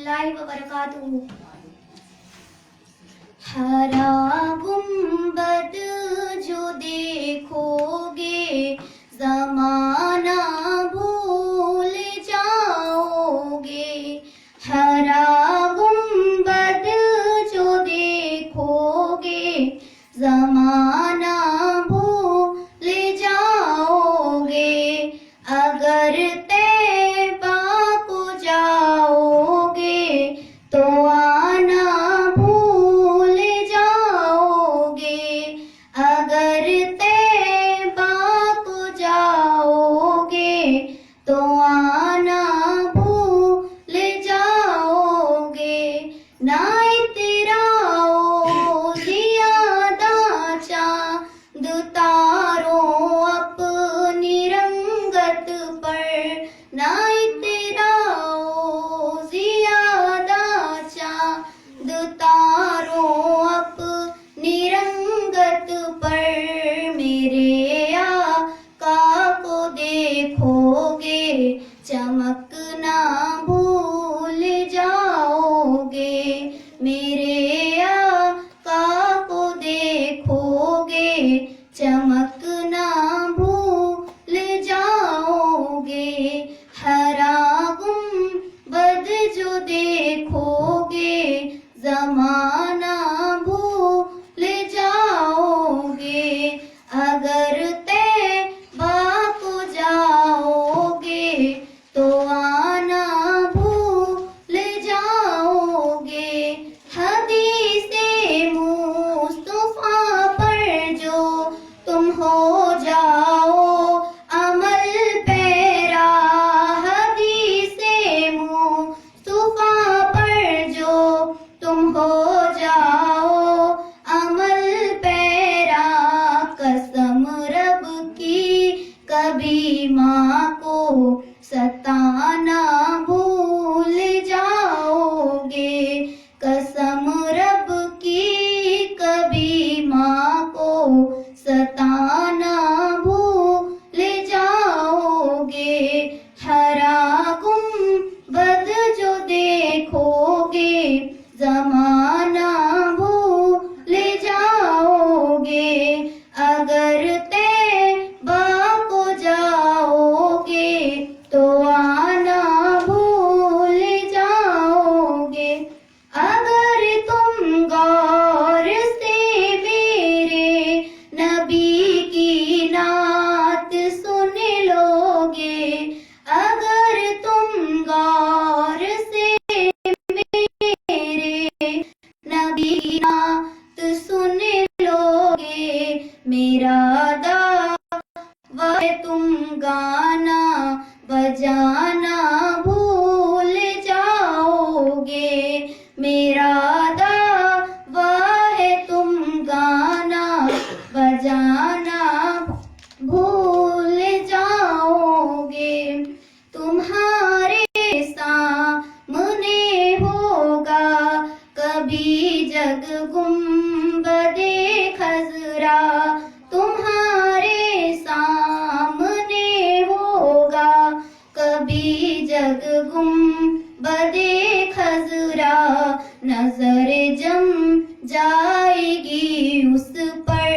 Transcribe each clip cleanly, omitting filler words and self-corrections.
اللہ وبرکاتہ. ہرا گنبد جو دیکھو گے زمانہ بھول جاؤ گے. ہرا گنبد جو دیکھو گے زمانہ بھول جاؤ گے. اگر طیبہ کو جاؤ گے تو آنا بھول جاؤ گے. اگر طیبہ کو جاؤ گے تو آنا بھول جاؤ گے. نہ اتراؤ زیادہ چاند تاروں اپنی رنگت پر. نہ اتراؤ زیادہ چاند تاروں اپنی رنگت پر. میرے آقا کو دیکھو گے چمکنا بھول جاؤ گے. میرے آقا کو دیکھو گے چمکنا بھول جاؤ گے. ہرا گنبد جو دیکھو گے زمانہ بھول جاؤ گے. اگر طیبہ کو جاؤ گے تو آنا بھول جاؤ گے. حدیث مصطفیٰ پر جو تم ہو جاؤ عمل پیرا. حدیث مصطفیٰ پر جو تم ہو جاؤ عمل پیرا. قسم رب کی کبھی ماں کو ستانا بھول جاؤ گے. قسم رب کی کبھی ماں کو ستانا بھول جاؤ گے. ہرا گنبد جو دیکھو گے زمانہ بھول جاؤ گے. اگر طیبہ کو جاؤ گے تو آنا بھول جاؤ گے. اگر تم غور سے میرے نبی کی نعت سن لو گے. اگر تم غور سے میرے نبی کی نعت سن لو گے. میرا دعویٰ ہے تم گانا بجانا بھول جاؤ گے. میرا دعویٰ ہے تم گانا بجانا بھول جاؤ گے. تمہارے سامنے ہوگا کبھی جگ گنبد خضرا. تمہارے سامنے ہوگا کبھی جگ گنبد خضرا. نظر جم جائے گی اس پر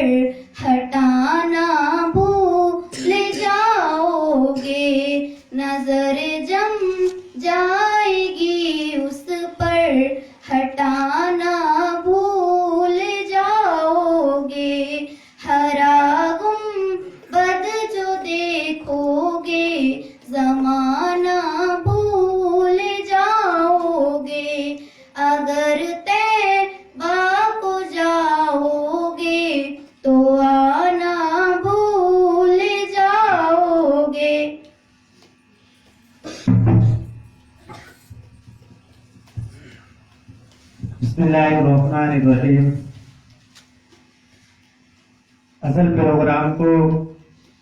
ہٹانا بھول جاؤ گے. نظر جم جائے گی اس پر ہٹانا بھول جاؤ گے. ہرا گنبد جو دیکھو گے زمانہ بھول جاؤ گے. اگر طیبہ کو جاؤ گے تو آنا بھول جاؤ گے. بسم اللہ الرحمن الرحیم. اصل پروگرام کو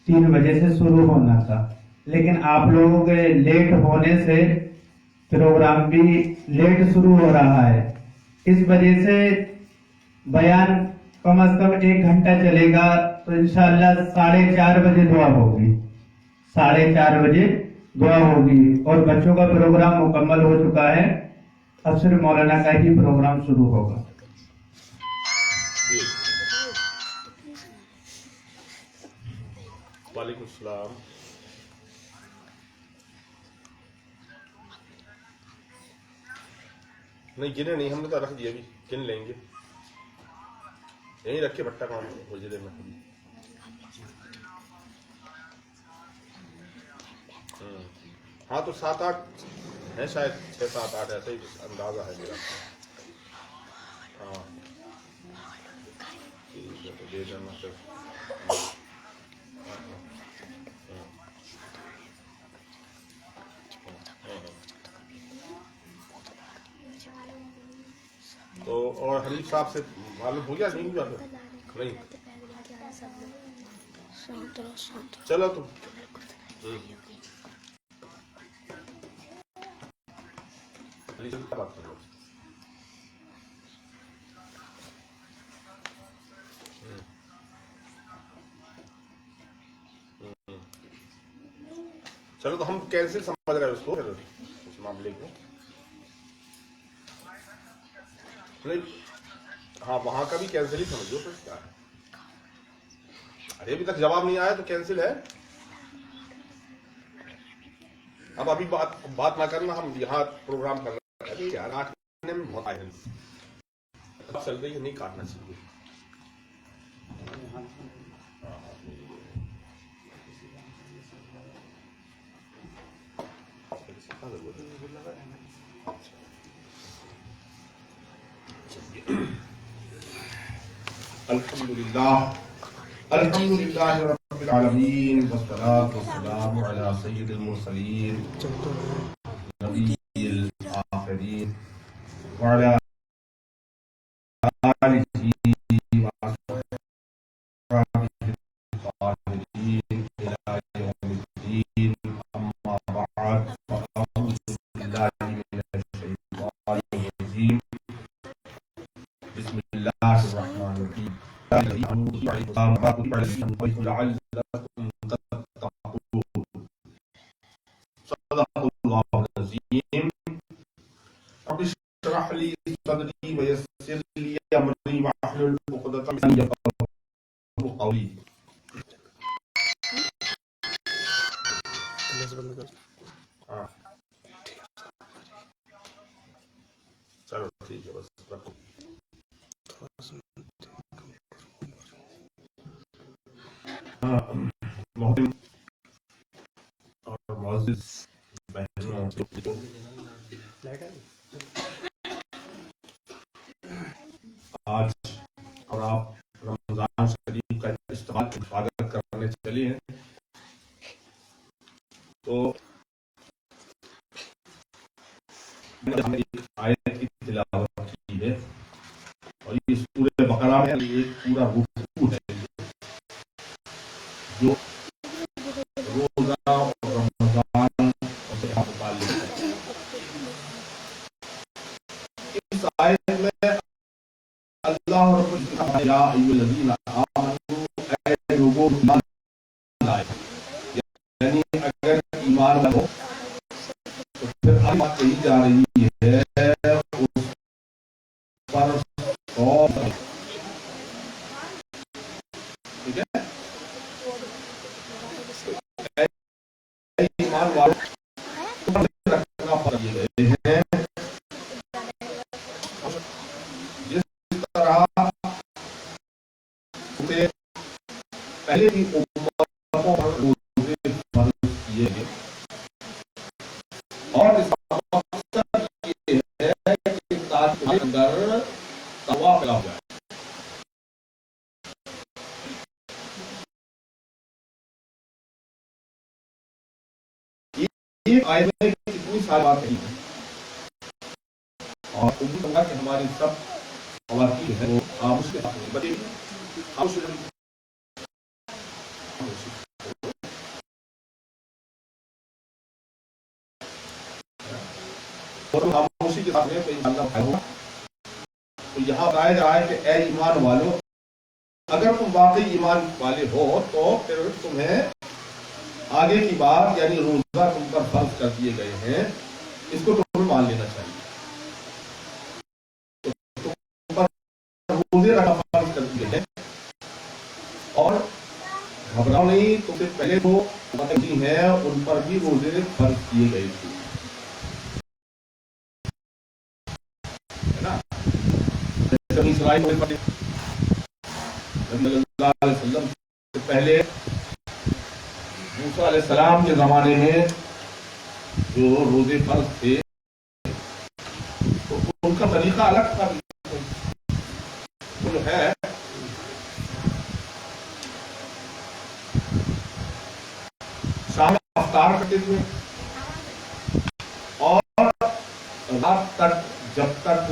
3 بجے سے شروع ہونا تھا لیکن آپ لوگوں کے لیٹ ہونے سے پروگرام بھی لیٹ شروع ہو رہا ہے. اس وجہ سے بیان کم از کم 1 گھنٹہ چلے گا تو انشاءاللہ 4:30 بجے دعا ہوگی. 4:30 بجے دعا ہوگی اور بچوں کا پروگرام مکمل ہو چکا ہے. अब सिर्फ मौलाना का ही प्रोग्राम शुरू होगा. वालेकुम सलाम. नहीं गिने नहीं, हमने तो रख दिया, अभी गिन लेंगे. यहीं रख के भट्टा काम उजले में. हाँ तो 7-8 है शायद, 6-7-8 ऐसा ही अंदाजा है मेरा. हाँ ठीक है, तो दे देना फिर. तो और हनीफ साहब से मालूम हो गया नहीं हुआ? नहीं चलो तुम बात करो. चलो तो हम कैंसिल समझ रहे हैं उसको, उस मामले को. नहीं हाँ वहां का भी कैंसिल ही समझो फिर क्या है. अरे अभी तक जवाब नहीं आया तो कैंसिल है. अब अभी बात ना करना, हम यहाँ प्रोग्राम कर रहे हैं यार. 8 महीने में बहुत आए हैं, अब चल रही है, नहीं काटना चाहिए. अल्हम्दुलिल्लाह रब्बिल आलमीन वस्सलातु वस्सलामु अला सय्यिदिल मुरसलीन नबिय्यिल आखिरीन व अला आलिहि व अस्हाबिहि ताहिरीन इला यौमिद्दीन. अम्मा बअद फअऊज़ु बिल्लाहि मिनश शैतानिर रजीम. बिस्मिल्लाहिर रहमानिर रहीम. चलो ठीक है, बस रखो. मोहतरम और मुअज़्ज़िज़ बहनों, आज और आप रमजान शरीफ का इस्तेमाल स्वागत करने चले हैं. तो हमने एक आयत की तिलावत की है और ये सूरह बकरा में एक पूरा रुकू है जो रोजा और रमजान और मुताल्लिक है. इस आयत में अल्लाह रब्बुल इज्जत या अय्युहल्लज़ीना आमनू, ऐ लोगों ईमान लाए, यानी अगर ईमान हो तो फिर अब बात कही जा रही है उस पर 100. ठीक है, ईमान वालों रखना पड़ गए हैं. जिस तरह पहले भी उम्मतों पर रोजे फर्ज किए गए और इसका मकसद ये है कि ताकि अंदर तवा पैदा हो जाए. ये आयत में कितनी सारी बातें हैं और उम्मीद होगा कि हमारी सब ख़वातीन है वो खामोश के साथ बड़ी खामोश और खामोशी के साथ में इंशाअल्लाह होगा. तो यहाँ बताया जा रहा है कि ऐ ईमान वालों, अगर तुम वाकई ईमान वाले हो तो फिर तुम्हें आगे की बात यानी रोजा तुम पर फर्ज कर दिए गए हैं, इसको तुम्हें मान लेना चाहिए. روزے رکھنا فرض کر دیے ہیں. اور گھبراؤ نہیں، تو پھر پہلے تو مکی ہیں ان پر بھی روزے فرض کیے گئے تھے، ہے نا. جیسے اسرائیل میں نبی صلی اللہ علیہ وسلم سے پہلے موسیٰ علیہ السلام کے زمانے میں جو روزے فرض تھے تو ان کا طریقہ الگ تھا. وہ جو ہے شام افطار کرتے تھے اور رات تک جب تک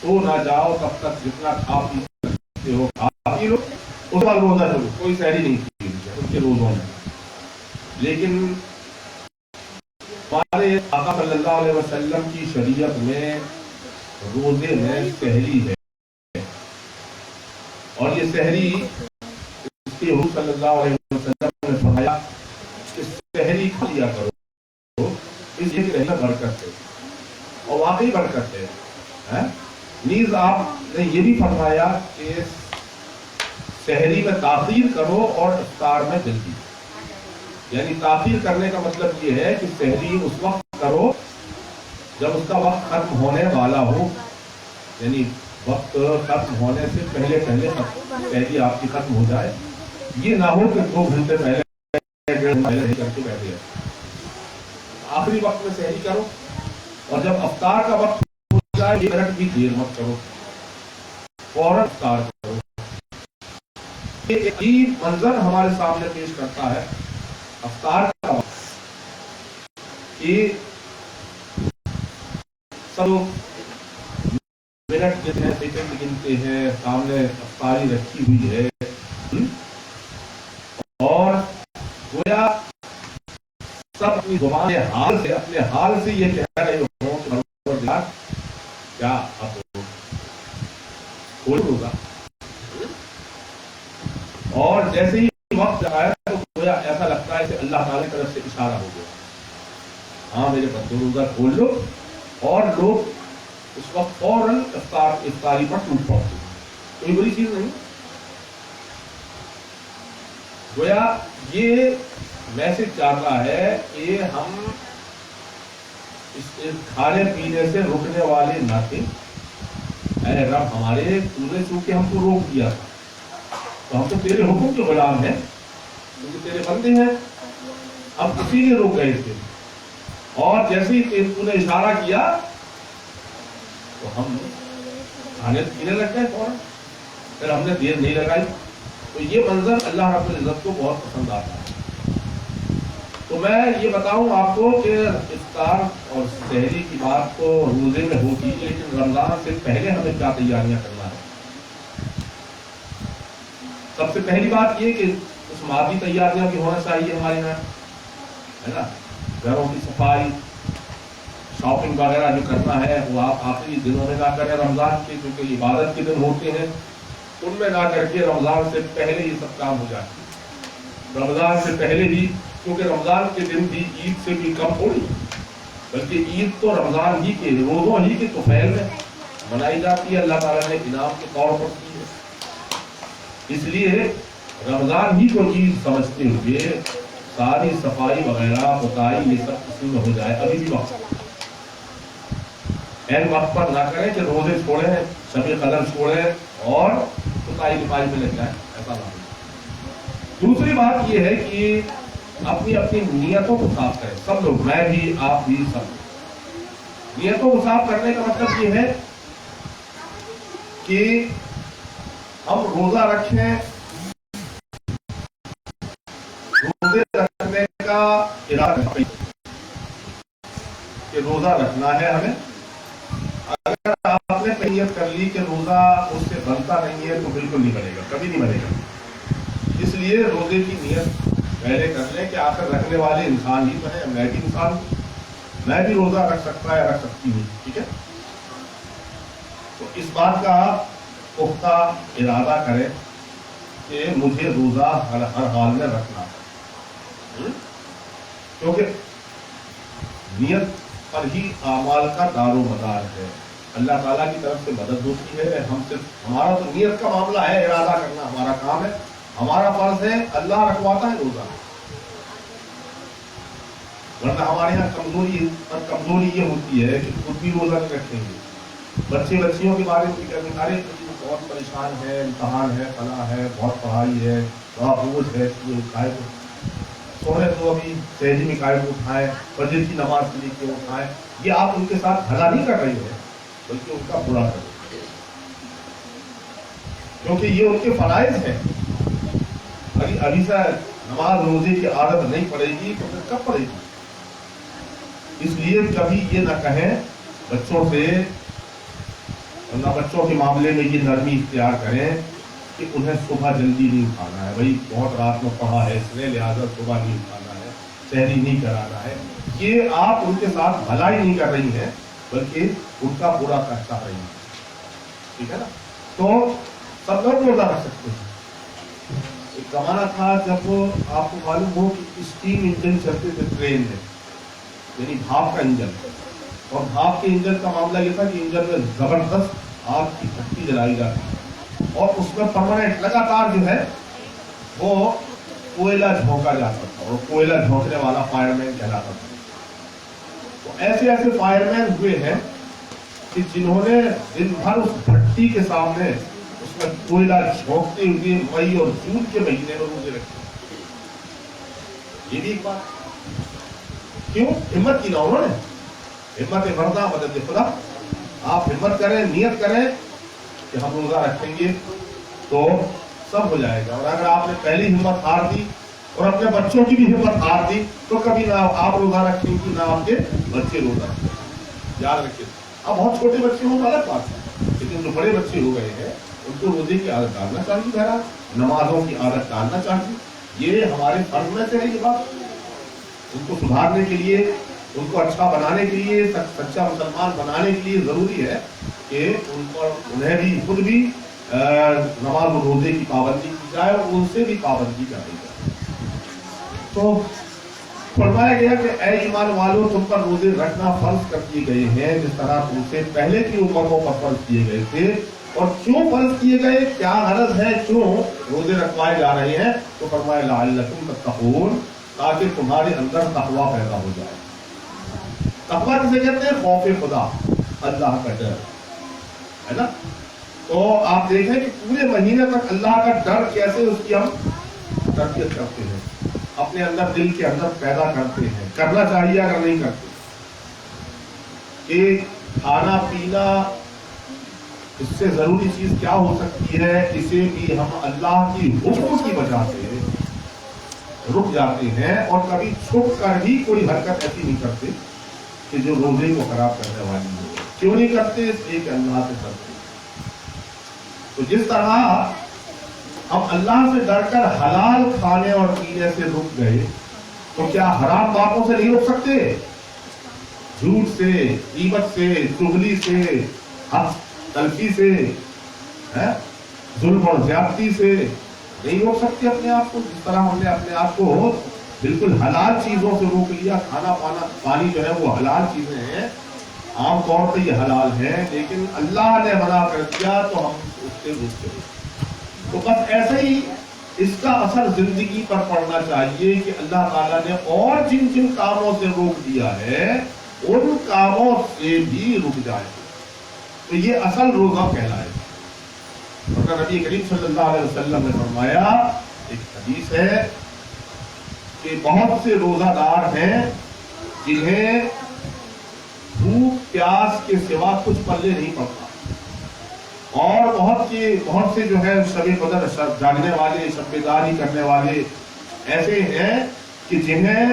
سو نہ جاؤ تب تک جتنا کھا پی سکتے ہو کھا پی لو، اس بعد روزہ چلو. کوئی سحری نہیں تھی ان کے روزوں میں. لیکن ہمارے آقا صلی اللہ علیہ وسلم کی شریعت میں روزے میں سحری ہے، اور یہ سحری اس کے حضور صلی اللہ علیہ وسلم نے فرمایا کہ سحری کھا لیا کرو، اس لیے کہ برکت ہے، اور واقعی برکت ہے. نیز آپ نے یہ بھی فرمایا کہ سحری میں تاخیر کرو اور افطار میں جلدی. یعنی تاخیر کرنے کا مطلب یہ ہے کہ سحری اس وقت کرو جب اس کا وقت ختم ہونے والا ہو، یعنی وقت ختم ہونے سے پہلے پہلے سحری آپ کی ختم ہو جائے. یہ نہ ہو کہ 2 گھنٹے پہلے کر کے بیٹھے ہیں. آخری وقت میں سحری کرو، اور جب افطار کا وقت ہو جائے 1 منٹ بھی دیر مت کرو، فوراً افطار کرو. یہ ایک عجیب منظر ہمارے سامنے پیش کرتا ہے افطار کا وقت، کہ سب منٹ گنتے ہیں، سیکنڈ گنتے ہیں، سامنے افطاری رکھی ہوئی ہے، اور گویا سب اپنی زبان حال سے اپنے حال سے یہ کہہ رہے ہوں کہ پروردگار کیا اب کھول ہوگا. اور جیسے ہی وقت آیا تو گویا ایسا لگتا ہے کہ اللہ تعالیٰ کی طرف سے اشارہ ہو گیا، ہاں میرے بندے روزہ کھول لو. اور لوگ اس وقت فوراً افطاری پر ٹوٹ پڑتے. کوئی بڑی چیز نہیں. گویا یہ میسج چاہتا ہے کہ ہم اس کھانے پینے سے رکنے والے نہ تھے. اے رب ہمارے، تو نے چونکہ ہم کو روک دیا تھا تو ہم تو تیرے حکم کے غلام ہیں، کیونکہ تیرے بندے ہیں، ہم اسی لیے روک گئے تھے. اور جیسے ہی تو نے اشارہ کیا تو ہم کھانے پینے لگ گئے فوراً، پھر ہم نے دیر نہیں لگائی. تو یہ منظر اللہ رب العزت کو بہت پسند آتا ہے. تو میں یہ بتاؤں آپ کو کہ افطار اور سحری کی بات تو روزے میں ہوتی، لیکن رمضان سے پہلے ہمیں کیا تیاریاں کرنا ہے. سب سے پہلی بات یہ کہ اس مادی تیاریاں بھی ہونا چاہیے ہمارے یہاں، ہے نا. گھروں کی صفائی، شاپنگ وغیرہ جو کرنا ہے وہ آپ آخری دنوں میں نہ کریں رمضان کے، کیونکہ عبادت کے دن ہوتے ہیں، ان میں نہ کر کے رمضان سے پہلے یہ سب کام ہو جائے. رمضان سے پہلے ہی، کیونکہ رمضان کے دن بھی عید سے بھی کم تھوڑی، بلکہ عید تو رمضان ہی کے روزوں ہی کے طفیل میں منائی جاتی ہے، اللہ تعالیٰ نے انعام کے طور پر کی ہے. اس لیے رمضان ہی کو عید سمجھتے ہوئے ساری صفائی وغیرہ پتائی یہ سب اسی میں ہو جائے. ابھی بھی وقت این وقت پر نہ کریں کہ روزے چھوڑیں، شب قدر چھوڑیں اور پتائی لپائی میں لگ جائیں، ایسا نہ ہو. دوسری بات یہ ہے کہ اپنی اپنی نیتوں کو صاف کریں. سب لوگ، میں بھی، آپ بھی، سب نیتوں کو صاف کرنے کا مطلب یہ ہے کہ ہم روزہ رکھیں، روزے رکھنے کا ارادہ کریں کہ روزہ رکھنا ہے ہمیں. اگر آپ نے نیت کر لی کہ روزہ اس سے بنتا نہیں ہے تو بالکل نہیں بنے گا، کبھی نہیں بنے گا. اس لیے روزے کی نیت پہلے کر لیں کہ آخر رکھنے والے انسان ہی تو ہے، میں بھی انسان ہوں، میں بھی روزہ رکھ سکتا ہے، رکھ سکتی ہوں. ٹھیک ہے. تو اس بات کا پختہ ارادہ کریں کہ مجھے روزہ ہر حال میں رکھنا ہے، کیونکہ نیت پر ہی اعمال کا دار و مدار ہے. اللہ تعالیٰ کی طرف سے مدد ہوتی ہے. ہم صرف ہمارا تو نیت کا معاملہ ہے, ارادہ کرنا ہمارا کام ہے, ہمارا فرض ہے, اللہ رکھواتا ہے روزہ. ورنہ ہمارے یہاں کمزوری یہ ہوتی ہے کہ خود بھی روزہ نہیں رکھیں گے, بچے بچیوں کے بارے میں فکر نہیں, ارے بہت پریشان ہے, امتحان ہے, فلاں ہے, بہت پڑھائی ہے, بڑا بوجھ ہے, کھائے تو سونے تو ابھی سہجی میں کائے کو اٹھائیں, فجر کی نماز کے لیے کیوں اٹھائیں. یہ آپ ان کے ساتھ بھلا نہیں کر رہی ہیں بلکہ ان کا برا کر رہی ہیں, کیونکہ یہ ان کے فرائض ہیں. ابھی سے نماز روزے کی عادت نہیں پڑے گی تو پھر کب پڑے گی؟ اس لیے کبھی یہ نہ کہیں بچوں سے, نہ بچوں کے معاملے میں یہ نرمی اختیار کریں کہ انہیں صبح جلدی نہیں اٹھانا ہے, بھائی بہت رات میں پڑھا ہے اس نے لہٰذا صبح نہیں اٹھانا ہے, سحری نہیں کرانا ہے. یہ آپ ان کے ساتھ بھلائی نہیں کر رہی ہیں بلکہ ان کا برا چاہ رہی ہیں. ٹھیک ہے نا؟ تو سب لوگ روزہ رکھ سکتے ہیں. ایک زمانہ تھا جب آپ کو معلوم ہو کہ اسٹیم انجن چلتے تھے ٹرین میں, یعنی بھاپ کا انجن, اور بھاپ کے انجن کا معاملہ یہ تھا کہ انجن میں زبردست آگ کی بھٹی جلائی جاتی اور اس میں پرماننٹ لگاتار جو ہے وہ کوئلہ جھونکا جاتا تھا, اور کوئلہ جھونکنے والا فائر مین کہلاتا تھا. تو ایسے ایسے فائر مین ہوئے ہیں کہ جنہوں نے دن بھر اس بھٹی کے سامنے اس میں کوئلہ جھونکتے ہوئے مئی اور جون کے مہینے میں روزے رکھے. یہ بھی ایک بات کیوں ہمت کی نہ انہوں نے, ہمت مردہ مدد خدا. آپ ہمت کریں, نیت کریں کہ ہم روزہ رکھیں گے تو سب ہو جائے گا. اور اگر آپ نے پہلی ہمت ہار دی اور اپنے بچوں کی بھی ہمت ہار دی تو کبھی نہ آپ روزہ رکھیں گی نہ آپ کے بچے روزہ رکھیں. یاد رکھیے, اب بہت چھوٹے بچے ہوں تو الگ بات ہے, لیکن جو بڑے بچے ہو گئے ہیں ان کو روزے کی عادت ڈالنا چاہیے, بہرحال نمازوں کی عادت ڈالنا چاہیے. یہ ہمارے فرض میں سے ہے یہ بات. ان کو سدھارنے کے لیے, ان کو اچھا بنانے کے لیے, سچا مسلمان بنانے کے لیے ضروری ہے کہ انہیں بھی خود بھی نماز و روزے کی پابندی کی جائے اور ان سے بھی پابندی کرائی جائے. تو فرمایا گیا کہ اے ایمان والو تم پر روزے رکھنا فرض کر دیے گئے ہیں جس طرح تم سے پہلے کی امتوں پر فرض کیے گئے تھے. اور کیوں فرض کیے گئے, کیا غرض ہے, کیوں روزے رکھوائے جا رہے ہیں؟ تو فرمایا لعلکم تتقون, تاکہ تمہارے اندر تقویٰ پیدا ہو جائے. تقویٰ کسے کہتے ہیں؟ خوف خدا, اللہ کا ڈر, ہے نا. تو آپ دیکھیں کہ پورے مہینے تک اللہ کا ڈر کیسے اس کی ہم تربیت کرتے ہیں, اپنے اندر دل کے اندر پیدا کرتے ہیں. کرنا چاہیے اگر نہیں کرتے. کہ کھانا پینا اس سے ضروری چیز کیا ہو سکتی ہے, اسے بھی ہم اللہ کی حکم کی وجہ سے رک جاتے ہیں اور کبھی چھپ کر بھی کوئی حرکت ایسی نہیں کرتے کہ جو روزے کو خراب کرنے والی ہو. کیوں نہیں کرتے؟ اس لیے کہ اللہ سے ڈرتے. تو جس طرح ہم اللہ سے ڈر کر حلال کھانے اور پینے سے رک گئے تو کیا حرام باتوں سے نہیں رک سکتے؟ جھوٹ سے, غیبت سے, چغلی سے, حق تلفی سے, ظلم اور زیادتی سے نہیں روک سکتے اپنے آپ کو. جس طرح ہم نے اپنے آپ کو بالکل حلال چیزوں سے روک لیا. کھانا پانی جو ہے وہ حلال چیزیں ہیں, عام طور پہ یہ حلال ہیں, لیکن اللہ نے منع کر دیا تو ہم اس سے رک گئے. تو بس ایسے ہی اس کا اثر زندگی پر پڑنا چاہیے کہ اللہ تعالیٰ نے اور جن جن کاموں سے روک دیا ہے ان کاموں سے بھی رک جائے تو یہ اصل روزہ کہلائے. اور نبی کریم صلی اللہ علیہ وسلم نے فرمایا, ایک حدیث ہے کہ بہت سے روزہ دار ہیں جنہیں بھوک پیاس کے سوا کچھ پلے نہیں پڑتا, اور بہت سے جو ہے شب قدر جاگنے والے, شب بیداری کرنے والے ایسے ہیں کہ جنہیں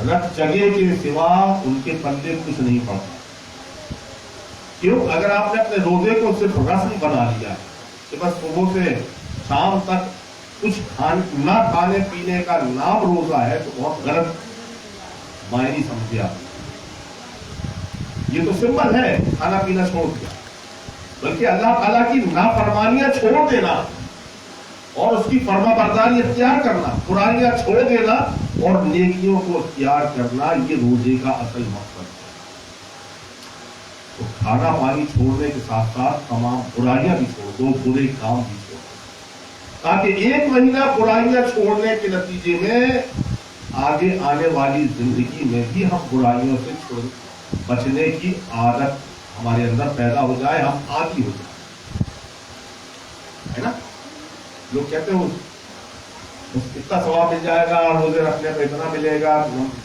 رت جگہ کے سوا ان کے پلے کچھ نہیں پڑتا. کیوں؟ اگر آپ نے اپنے روزے کو صرف رسم بنا لیا کہ بس صبح سے شام تک کچھ نہ کھانے پینے کا نام روزہ ہے تو بہت غلط معنی سمجھے آپ. یہ تو سمپل ہے, کھانا پینا چھوڑ دیا, بلکہ اللہ تعالیٰ کی نافرمانیاں چھوڑ دینا اور اس کی فرما برداری اختیار کرنا, برائیاں چھوڑ دینا اور نیکیوں کو اختیار کرنا, یہ روزے کا اصل مقصد ہے. तो खाना पानी छोड़ने के साथ साथ तमाम बुराइयां भी छोड़ दो, बुरे काम भी छोड़ दो, ताकि 1 महीना बुराइयां छोड़ने के नतीजे में आगे आने वाली जिंदगी में भी हम बुराइयों से बचने की आदत हमारे अंदर पैदा हो जाए, हम आदी हो जाए, है ना। लोग कहते हो इतना सवाब मिल जाएगा, रोजे रखने पे इतना मिलेगा,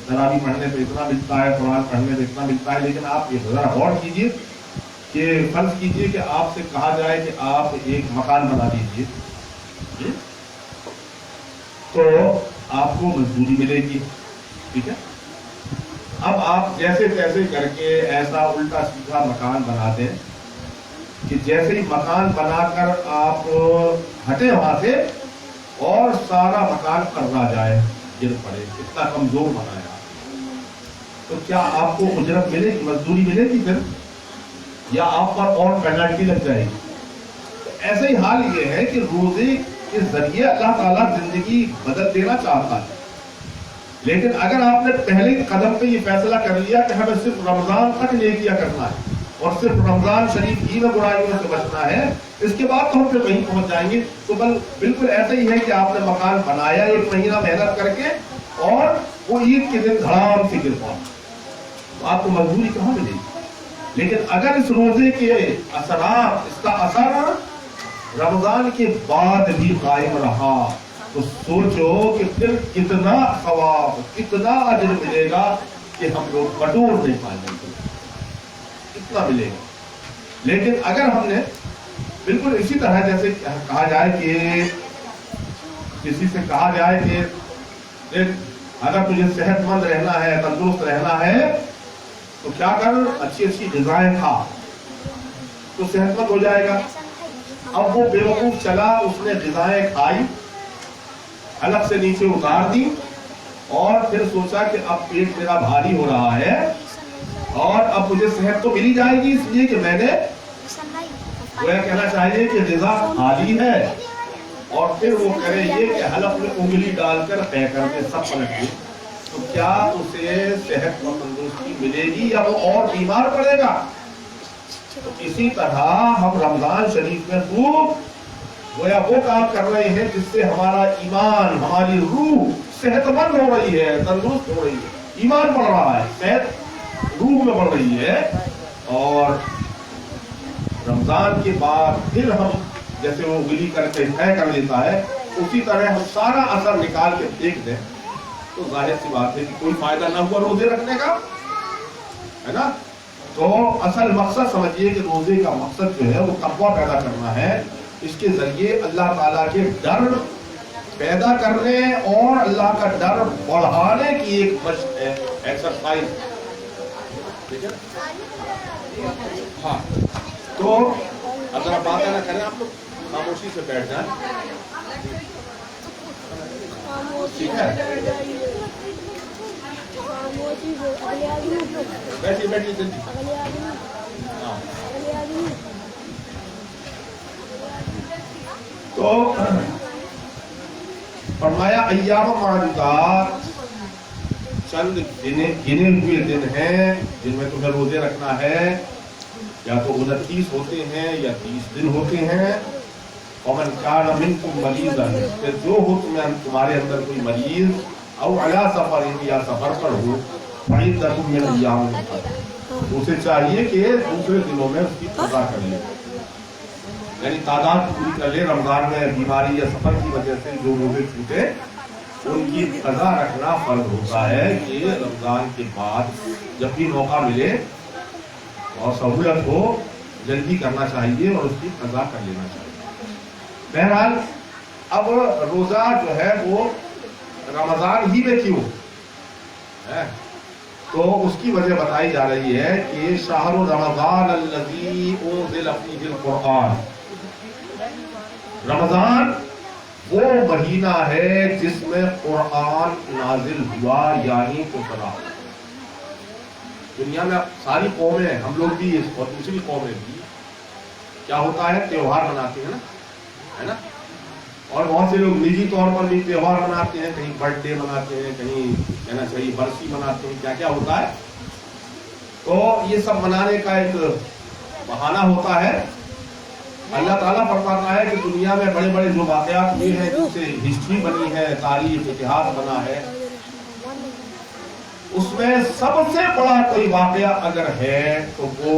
तरावी पढ़ने पे इतना मिलता है, कुरान पढ़ने पे इतना मिलता है। लेकिन आप ये जरा गौर कीजिए कि फर्ज कीजिए कि आपसे कहा जाए कि आप एक मकान बना दीजिए, तो आपको मजदूरी मिलेगी, ठीक है। अब आप जैसे तैसे करके ऐसा उल्टा सीधा मकान बना दें कि जैसे ही मकान बनाकर आप हटे वहां से और सारा मकान कर्जा जाए, गिर पड़े, इतना कमजोर बनाया, तो क्या आपको उजरत मिलेगी, मजदूरी मिलेगी फिर, या आप पर और पेनल्टी लग जाएगी। तो ऐसे ही हाल ये है कि रोजे के जरिए अल्लाह ताला जिंदगी बदल देना चाहता है। लेकिन अगर आपने पहले कदम पे ये फैसला कर लिया कि हमें सिर्फ रमजान तक नेकियां करना है और सिर्फ रमजान शरीफ ही में बुराइयों से बचना है, इसके बाद तो हम फिर वहीं पहुंच जाएंगे, तो बिल्कुल ऐसा ही है कि आपने मकान बनाया 1 महीना मेहनत करके और वो ईद के दिन धड़ाम से गिर पड़ा, तो आपको मजदूरी कहाँ मिलेगी। लेकिन अगर इस रोजे के असरात, इसका असर रमजान के बाद भी कायम रहा, तो सोचो कि फिर कितना सवाब, कितना अजर मिलेगा कि हम लोग बटोर नहीं पाएंगे, इतना मिलेगा। लेकिन अगर हमने बिल्कुल इसी तरह, जैसे कहा जाए कि किसी से कहा जाए कि देख, अगर तुझे सेहतमंद रहना है, तंदुरुस्त रहना है, तो क्या कर, अच्छी अच्छी ग़िज़ाएं खा, तो सेहतमंद हो जाएगा। अब वो बेवकूफ चला, उसने ग़िज़ाएं खाई, हलक से नीचे उतार दी और फिर सोचा कि अब पेट मेरा भारी हो रहा है और अब मुझे सेहत तो मिली जाएगी, इसलिए कि मैंने, वो कहना चाहिए कि ग़िज़ा खाली है, और फिर वो करे ये कि हलक में उंगली डालकर तय करके सब पलट दे, तो क्या उसे सेहत और तंदुरुस्ती मिलेगी या वो और बीमार पड़ेगा। तो इसी तरह हम रमजान शरीफ में खूब गोया वो काम कर रहे हैं जिससे हमारा ईमान, हमारी रूह सेहतमंद हो रही है, तंदुरुस्त हो रही है, ईमान बढ़ रहा है, सेहत रूह में बढ़ रही है। और रमजान के बाद फिर हम जैसे वो उंगली करके तय कर लेता है, उसी तरह हम सारा असर निकाल के देख दें, तो जाहिर सी बात है कि कोई फायदा ना हुआ रोजे रखने का, है ना। तो असल मकसद समझिए कि रोजे का मकसद जो है वो तक़वा पैदा करना है, इसके जरिए अल्लाह ताला के डर पैदा करने और अल्लाह का डर बढ़ाने की एक मशक है, एक्सरसाइज, ठीक है। हाँ, तो अगर आप बात ना करें, आप लोग खामोशी से बैठ जाएं, ठीक है। बैठिए बैठिए जल्दी। हाँ, तो फरमाया अय्याम मादूदात, चंद गिने हुए दिन हैं जिनमें तुम्हें रोजे रखना है, या तो 29 होते हैं या 30 दिन होते हैं। और कान मिनकुम मरीज़न, जो हो तुम्हारे अंदर कोई मरीज, और अला सफर, या सफर पर हो, फइद्दतुम मिन अय्यामिन उखर, उसे चाहिए कि दूसरे दिनों में उसकी कज़ा कर ले, यानी तादाद पूरी कर ले। रमजान में बीमारी या सफर की वजह से जो रोजे छूटे, उनकी कज़ा रखना फर्ज होता है कि रमजान के बाद जब भी मौका मिले और सहूलत हो, जल्दी करना चाहिए और उसकी कज़ा कर लेना चाहिए। बहरहाल अब रोजा जो है वो रमजान ही में क्यों है, तो उसकी वजह बताई जा रही है कि शाहरु रमजान अल्लज़ी उन्ज़िला फ़ीहिल क़ुरआन, रमजान वो महीना है जिसमें कुरान नाजिल हुआ, यानी उतरा। दुनिया में सारी कौमें, हम लोग भी और दूसरी कौमें भी, क्या होता है, त्योहार मनाते हैं ना, है ना। और बहुत से लोग निजी तौर पर भी त्योहार मनाते हैं, कहीं बर्थडे मनाते हैं, कहीं कहना चाहिए बरसी मनाते हैं, क्या क्या होता है। तो ये सब मनाने का एक बहाना होता है। अल्लाह ताला फरमाता है कि दुनिया में बड़े बड़े जो वाक़यात हुए हैं, जिससे हिस्ट्री बनी है, तारीख इतिहास बना है, उसमें सबसे बड़ा कोई वाक़या अगर है तो वो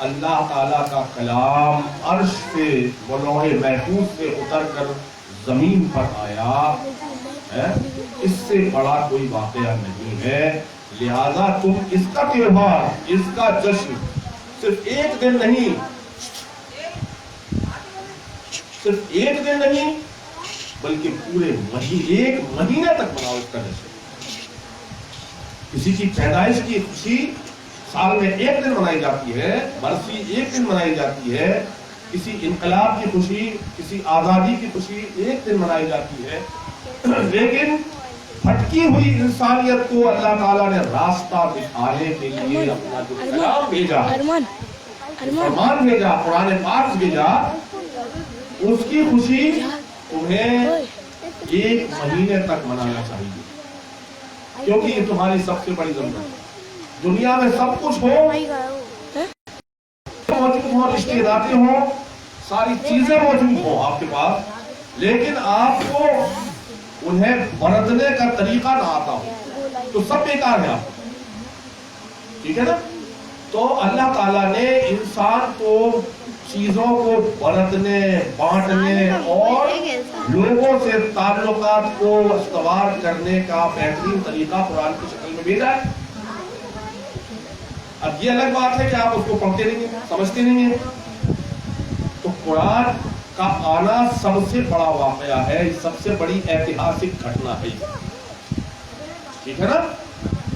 अल्लाह ताला का कलाम अर्श से व लौहे महफूज से उतर कर जमीन पर आया है। इससे बड़ा कोई वाक़या नहीं है। लिहाजा तुम इसका त्योहार, इसका जश्न सिर्फ एक दिन नहीं, सिर्फ एक दिन नहीं बल्कि पूरे एक महीने तक मनाओ इसका जश्न। किसी की पैदाइश की खुशी साल में एक दिन मनाई जाती है, बरसी एक दिन मनाई जाती है, किसी इनकलाब की खुशी, किसी आजादी की खुशी एक दिन मनाई जाती है, लेकिन भटकी हुई इंसानियत को अल्लाह ताला ने रास्ता दिखाने के लिए अपना जो कलाम भेजा, फरमान भेजा, कुरान पाक भेजा, उसकी खुशी तुम्हें एक महीने तक मनाना चाहिए, क्योंकि ये तुम्हारी सबसे बड़ी जरूरत है। दुनिया में सब कुछ हो, मौजूद हो, रिश्तेदारी हो, सारी चीजें मौजूद हो आपके पास, लेकिन आपको उन्हें बरतने का तरीका ना आता हो तो सब बेकार है आपको, ठीक है ना। तो अल्लाह ताला ने इंसान को चीजों को बरतने, बांटने और लोगों से ताल्लुकात को इस्तवार करने का बेहतरीन तरीका कुरान की शक्ल में भेजा है। अब ये अलग बात है कि आप उसको पढ़ते नहीं है, समझते नहीं है। तो कुरान का आना सबसे बड़ा वाकया है, सबसे बड़ी ऐतिहासिक घटना है, ठीक है ना।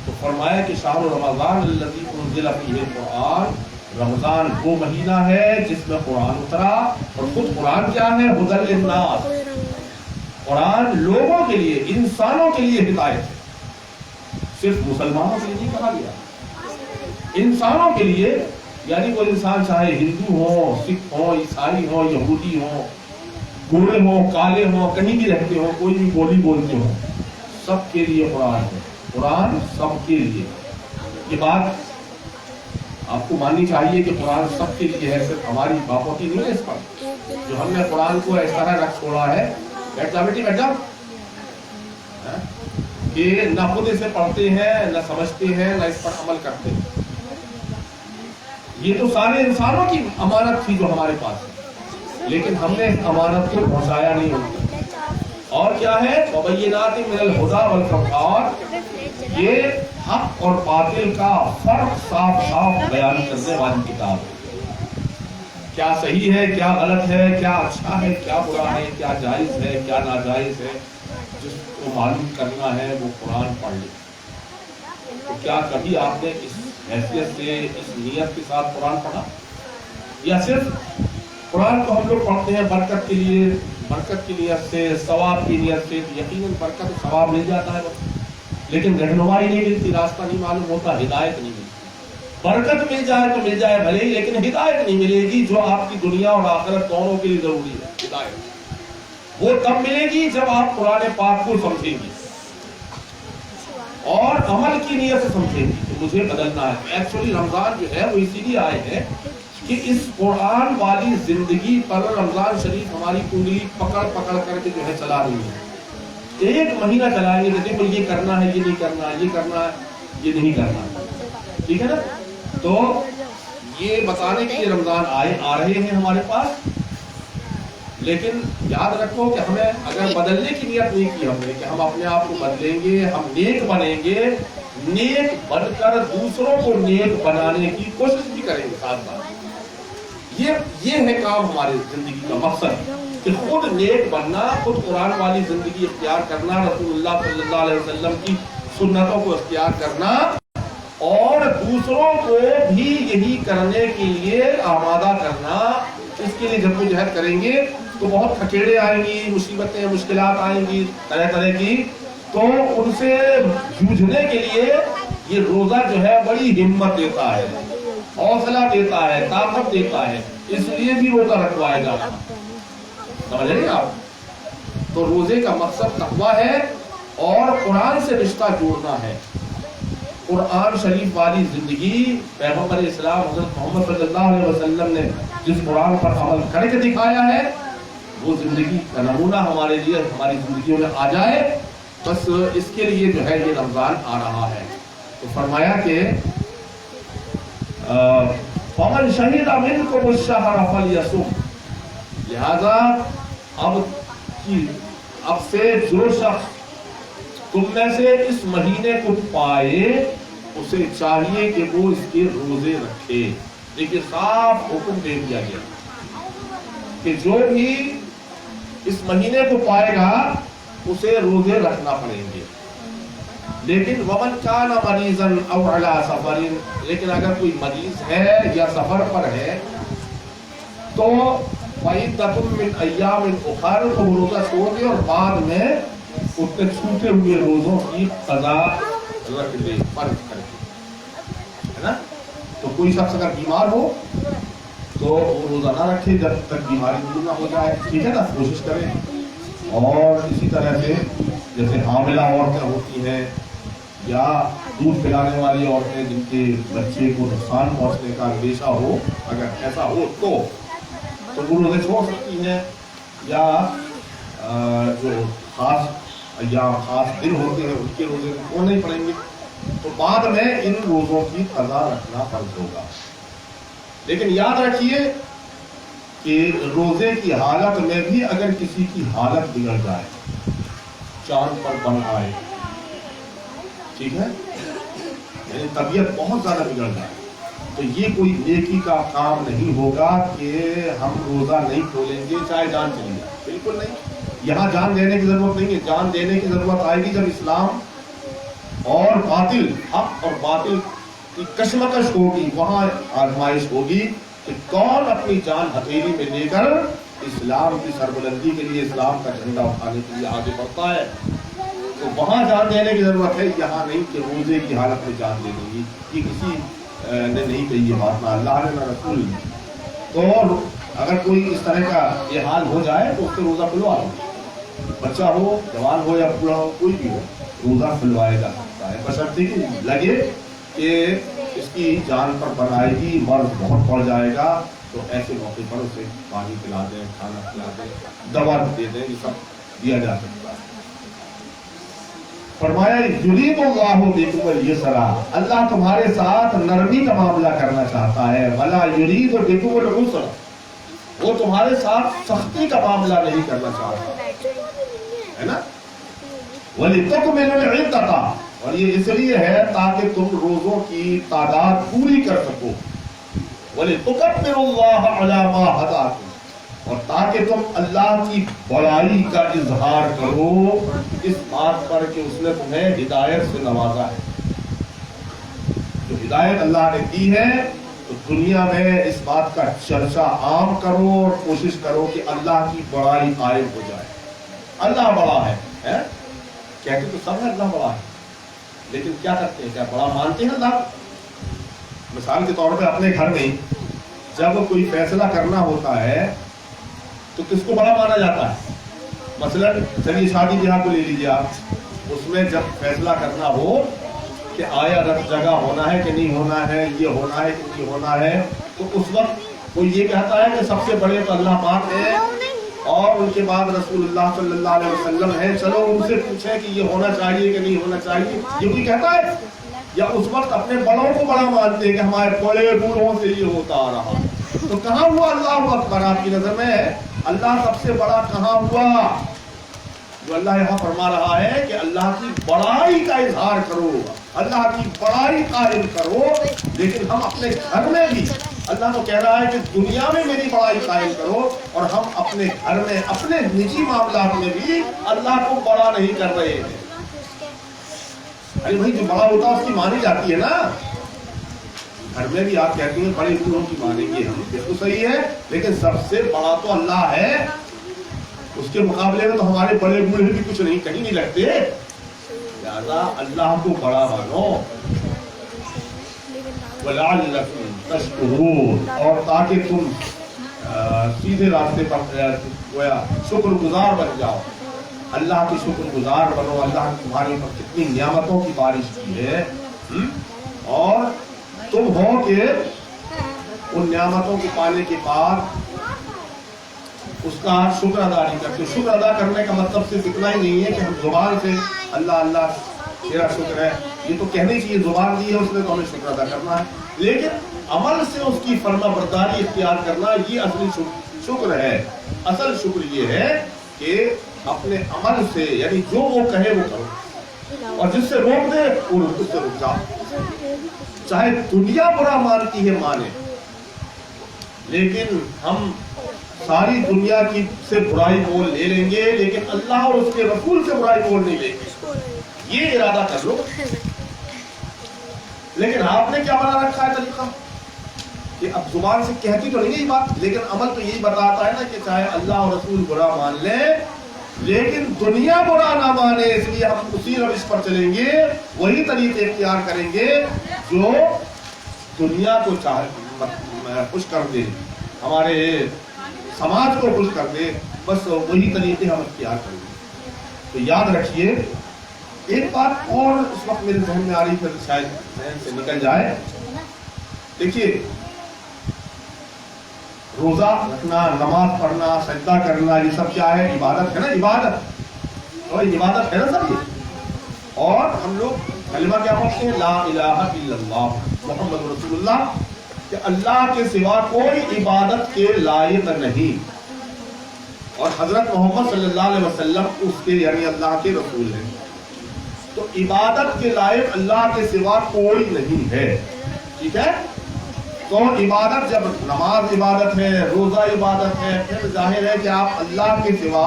तो फरमाया कि शाहरुल रमजान अल्लज़ी उन्ज़िला फ़ीहिल कुरान, रमजान वो महीना है जिसमें कुरान उतरा, और खुद कुरान क्या है, हुदल लिन्नास, कुरान लोगों के लिए, इंसानों के लिए हिदायत है। सिर्फ मुसलमानों के लिए नहीं कहा गया, इंसानों के लिए, यानी कोई इंसान चाहे हिंदू हो, सिख हो, ईसाई हो, यहूदी हो, गोरे हो, काले हो, कहीं भी रहते हो, कोई भी बोली बोलते हो, सबके लिए कुरान है। कुरान सबके लिए, ये बात आपको माननी चाहिए कि कुरान सबके लिए है, सिर्फ हमारी बापोती नहीं है इस पर, जो हमने कुरान को इस तरह रख छोड़ा है, बैठ जा बेटी बैठ जा, कि न खुद इसे पढ़ते हैं, न समझते हैं, न इस पर अमल करते हैं। ये तो सारे इंसानों की अमानत थी जो हमारे पास है, लेकिन हमने इस अमानत को पहुंचाया नहीं उनको। और क्या है, वबय्यिनातिन मिनल हुदा वल फुरक़ान, ये हक और बातिल का फर्क साफ साफ बयान करने वाली किताब है। क्या सही है, क्या गलत है, क्या अच्छा है, क्या बुरा है, क्या जायज है, क्या नाजायज है, जिसको मालूम करना है वो कुरान पढ़ ले। तो क्या कभी आपने इस हैसियत से, इस नियत के साथ कुरान पढ़ा, या सिर्फ कुरान को हम लोग पढ़ते हैं बरकत के लिए, बरकत की नियत से, सवाब की नियत से? यकीनन बरकत और सवाब मिल जाता है, लेकिन रहनुमाई नहीं मिलती, रास्ता नहीं मालूम होता, हिदायत नहीं मिलती। बरकत मिल जाए तो मिल जाए भले ही, लेकिन हिदायत नहीं मिलेगी जो आपकी दुनिया और आखिरत दोनों के लिए जरूरी है। हिदायत वो तब मिलेगी जब आप कुरान पाक को समझेंगे और अमल की नियत से समझेंगे कि मुझे बदलना है। एक्चुअली रमजान जो है वो इसीलिए आए हैं कि इस कुरान वाली जिंदगी पर रमजान शरीफ हमारी उंगली पकड़ पकड़ करके जो है चला रही है। एक महीना चलाएंगे तो देखो ये करना है, ये नहीं करना है, ये करना है, ये नहीं करना है, ठीक है ना। तो ये बताने के लिए रमजान आ रहे हैं हमारे पास, लेकिन याद रखो कि हमें अगर बदलने की नियत नहीं की हमने कि हम अपने आप को बदलेंगे, हम नेक बनेंगे, नेक बनकर दूसरों को नेक बनाने की कोशिश भी करेंगे साथ साथ। ये है काम हमारी जिंदगी का मकसद कि खुद नेक बनना, खुद कुरान वाली जिंदगी इख्तियार करना, रसूलुल्लाह सल्लल्लाहु अलैहि वसल्लम की सुन्नतों को इख्तियार करना और दूसरों को भी यही करने के लिए आमादा करना। इसके लिए जद्दोजहद करेंगे तो बहुत खचेड़े आएंगी, मुसीबतें, मुश्किलात आएंगी तरह तरह की, तो उनसे जूझने के लिए ये रोजा जो है बड़ी हिम्मत देता है, हौसला देता है, ताकत देता है, इसलिए भी रोजा रखवाया जा रहा है। समझ रहे हैं आप? तो रोजे का मकसद तकवा है और कुरान से रिश्ता जोड़ना है। قرآن شریف والی زندگی پیغمبر اسلام حضرت محمد صلی اللہ علیہ وسلم نے جس قرآن پر عمل کر کے دکھایا ہے وہ زندگی کا نمونہ ہمارے لیے ہماری زندگیوں میں آ جائے، بس اس کے لیے جو ہے یہ رمضان آ رہا ہے۔ تو فرمایا کہ فَمَنْ شَهِدَ مِنْكُمُ الشَّهْرَ فَلْيَصُمْ، لہذا اب سے جو شخص تم میں سے اس مہینے کو پائے اسے چاہیے کہ وہ اس کے روزے رکھے۔ دیکھیے صاف حکم دے دیا گیا کہ جو بھی اس مہینے کو پائے گا اسے روزے رکھنا پڑیں گے، لیکن ومن کان مریضا او علی سفر، لیکن اگر کوئی مریض ہے یا سفر پر ہے تو فعدۃ من ایام اخر، تو وہ روزہ چھوڑ دے اور بعد میں اس کے چھوٹے ہوئے روزوں کی قضا رکھ لے، فرض کر کے، ہے نا۔ تو کوئی شخص اگر بیمار ہو تو وہ روزہ نہ رکھے جب تک بیماری دور نہ ہو جائے، ٹھیک ہے نا، کوشش کریں۔ اور اسی طرح سے جیسے حاملہ عورتیں ہوتی ہیں یا دودھ پلانے والی عورتیں جن کے بچے کو نقصان پہنچنے کا اندیشہ ہو، اگر ایسا ہو تو وہ روزے چھوڑ سکتی ہیں، یا جو خاص یا خاص دن ہوتے ہیں ان کے روزے وہ نہیں پڑیں گے، تو بعد میں ان روزوں کی قضا رکھنا فرض ہوگا۔ لیکن یاد رکھیے کہ روزے کی حالت میں بھی اگر کسی کی حالت بگڑ جائے، چاند پر بن آئے، ٹھیک ہے، یعنی طبیعت بہت زیادہ بگڑ جائے، تو یہ کوئی نیکی کا کام نہیں ہوگا کہ ہم روزہ نہیں کھولیں گے چاہے جان چلی جائے، بالکل نہیں۔ یہاں جان دینے کی ضرورت نہیں ہے، جان دینے کی ضرورت آئے گی جب اسلام اور باطل، حق اور باطل کی کشمکش ہوگی، وہاں آزمائش ہوگی کہ کون اپنی جان ہتھیلی میں لے کر اسلام کی سربلندی کے لیے، اسلام کا جھنڈا اٹھانے کے لیے آگے بڑھتا ہے۔ تو وہاں جان دینے کی ضرورت ہے، یہاں نہیں کہ روزے کی حالت میں جان دے دیں گی۔ یہ کسی نے نہیں کہی یہ بات، نہ اللہ نے نہ رسول نے۔ تو اگر کوئی اس طرح کا یہ حال ہو جائے تو اس سے روزہ کھلوا دو، بچہ ہو، جوان ہو یا بوڑھا ہو، کوئی بھی ہو، روزہ کھلوایا جا سکتا ہے، بشرطے کہ لگے کہ اس کی جان پر بن آئے گی، مرض بہت پڑ جائے گا، تو ایسے موقع پر اسے پانی پلا دیں، کھانا کھلا دیں، دوا دے دیں، یہ سب دیا جا سکتا ہے۔ فرمایا یرید اللہ بکم الیسر، اللہ تمہارے ساتھ نرمی کا معاملہ کرنا چاہتا ہے، ولا یرید بکم العسر، وہ تمہارے ساتھ سختی کا معاملہ نہیں کرنا چاہتا، ہے نا۔ وَلِتَكْمِلُوا الْعِدَّةَ، اور یہ اس لیے ہے تاکہ تم روزوں کی تعداد پوری کر سکو، وَلِتُكَبِّرُوا اللَّهَ عَلَى مَا هَدَاكُمْ، اور تاکہ تم اللہ کی بڑائی کا اظہار کرو اس بات پر کہ اس نے تمہیں ہدایت سے نوازا ہے۔ جو ہدایت اللہ نے دی ہے تو دنیا میں اس بات کا چرچا عام کرو اور کوشش کرو کہ اللہ کی بڑائی قائم ہو جائے۔ اللہ بڑا ہے، کہتے تو سب ہے اللہ بڑا ہے، لیکن کیا کرتے ہیں؟ کیا بڑا مانتے ہیں اللہ؟ مثال کے طور پہ اپنے گھر میں جب کوئی فیصلہ کرنا ہوتا ہے تو کس کو بڑا مانا جاتا ہے؟ مثلا چلیے شادی بیاہ کو لے لیجیے آپ، اس میں جب فیصلہ کرنا ہو کہ آیا رت جگہ ہونا ہے کہ نہیں ہونا ہے، یہ ہونا ہے کہ نہیں ہونا ہے، تو اس وقت کوئی یہ کہتا ہے کہ سب سے بڑے تو اللہ پاک ہے اور ان کے بعد رسول اللہ صلی اللہ علیہ وسلم ہے، چلو ان سے پوچھیں کہ یہ ہونا چاہیے کہ نہیں ہونا چاہیے، یہ کوئی کہتا ہے؟ یا اس وقت اپنے بڑوں کو بڑا مانتے ہیں کہ ہمارے بڑے بوڑھوں سے یہ ہوتا آ رہا، تو کہاں ہوا اللہ اکبر؟ آپ کی نظر میں اللہ سب سے بڑا کہاں ہوا؟ جو اللہ یہاں فرما رہا ہے کہ اللہ کی بڑائی کا اظہار کرو، اللہ کی بڑائی قائم کرو، لیکن ہم اپنے گھر میں بھی اللہ کو کہہ رہا ہے کہ دنیا میں میری بڑائی قائم کرو، اور ہم اپنے گھر میں اپنے نجی معاملات میں بھی اللہ کو بڑا نہیں کر رہے ہیں۔ ارے بھائی جو بڑا ہوتا ہے اس کی مانی جاتی ہے نا، گھر میں بھی آپ کہتے ہیں بڑے بوڑھوں کی مانیں گے، بالکل صحیح ہے، لیکن سب سے بڑا تو اللہ ہے، اس کے مقابلے میں تو ہمارے بڑے بوڑھے بھی کچھ نہیں، کہیں نہیں لگتے، لہذا اللہ کو بڑا مانو۔ وَلَعَلَّكُمْ تَشْكُرُونَ، اور تاکہ تم سیدھے راستے پر شکر گزار بن جاؤ، اللہ کی شکر گزار بنو۔ اللہ نے تمہارے اوپر کتنی نعمتوں کی بارش کی ہے، اور तुम हो कि उन नियामतों को पाने के बाद उसका शुक्र अदा नहीं करते। शुक्र अदा करने का मतलब सिर्फ इतना ही नहीं है कि हम जुबान से अल्लाह अल्लाह तेरा शुक्र है, ये तो कहनी चाहिए, जुबान दी है उसने तो हमें शुक्र अदा करना है, लेकिन अमल से उसकी फर्मा बरदारी इख्तियार करना ये असली शुक्र है। असल शुक्र ये है कि अपने अमल से, यानी जो वो कहे वो करो, और जिससे रोक दे उससे रुक जाओ। चाहे दुनिया बुरा मानती है माने, लेकिन हम सारी दुनिया की से बुराई बोल ले लेंगे, लेकिन अल्लाह और उसके रसूल से बुराई बोल नहीं लेंगे, ये इरादा कर लो। लेकिन आपने क्या बना रखा है तरीका कि अब जुबान से कहती तो नहीं ये बात, लेकिन अमल तो यही बताता है ना कि चाहे अल्लाह और रसूल बुरा मान ले, लेकिन दुनिया बुरा ना माने, इसलिए हम उसी रविश पर चलेंगे, वही तरीके इख्तियार करेंगे जो दुनिया को खुश कर दे, हमारे समाज को खुश कर दे, बस वही तरीके हम इख्तियार करेंगे। तो याद रखिए, एक बात और इस वक्त मेरे जहन में आ रही, फिर शायद जहन से निकल जाए। देखिए, रोजा रखना, नमाज पढ़ना, सजदा करना, ये सब क्या है? इबादत है ना, इबादत, और इबादत है ना सब ये। और हम लोग कलिमा क्या पढ़ते हैं? ला इलाहा इल्लल्लाह मुहम्मद रसूलुल्लाह, कि अल्लाह के सिवा कोई इबादत के लायक नहीं, और हजरत मोहम्मद सल्लल्लाहु अलैहि वसल्लम उसके यानी अल्लाह के रसूल हैं। तो इबादत के लायक अल्लाह के सिवा कोई नहीं है, ठीक है? तो इबादत, जब नमाज इबादत है, रोजा इबादत है, फिर जाहिर है कि आप अल्लाह के सिवा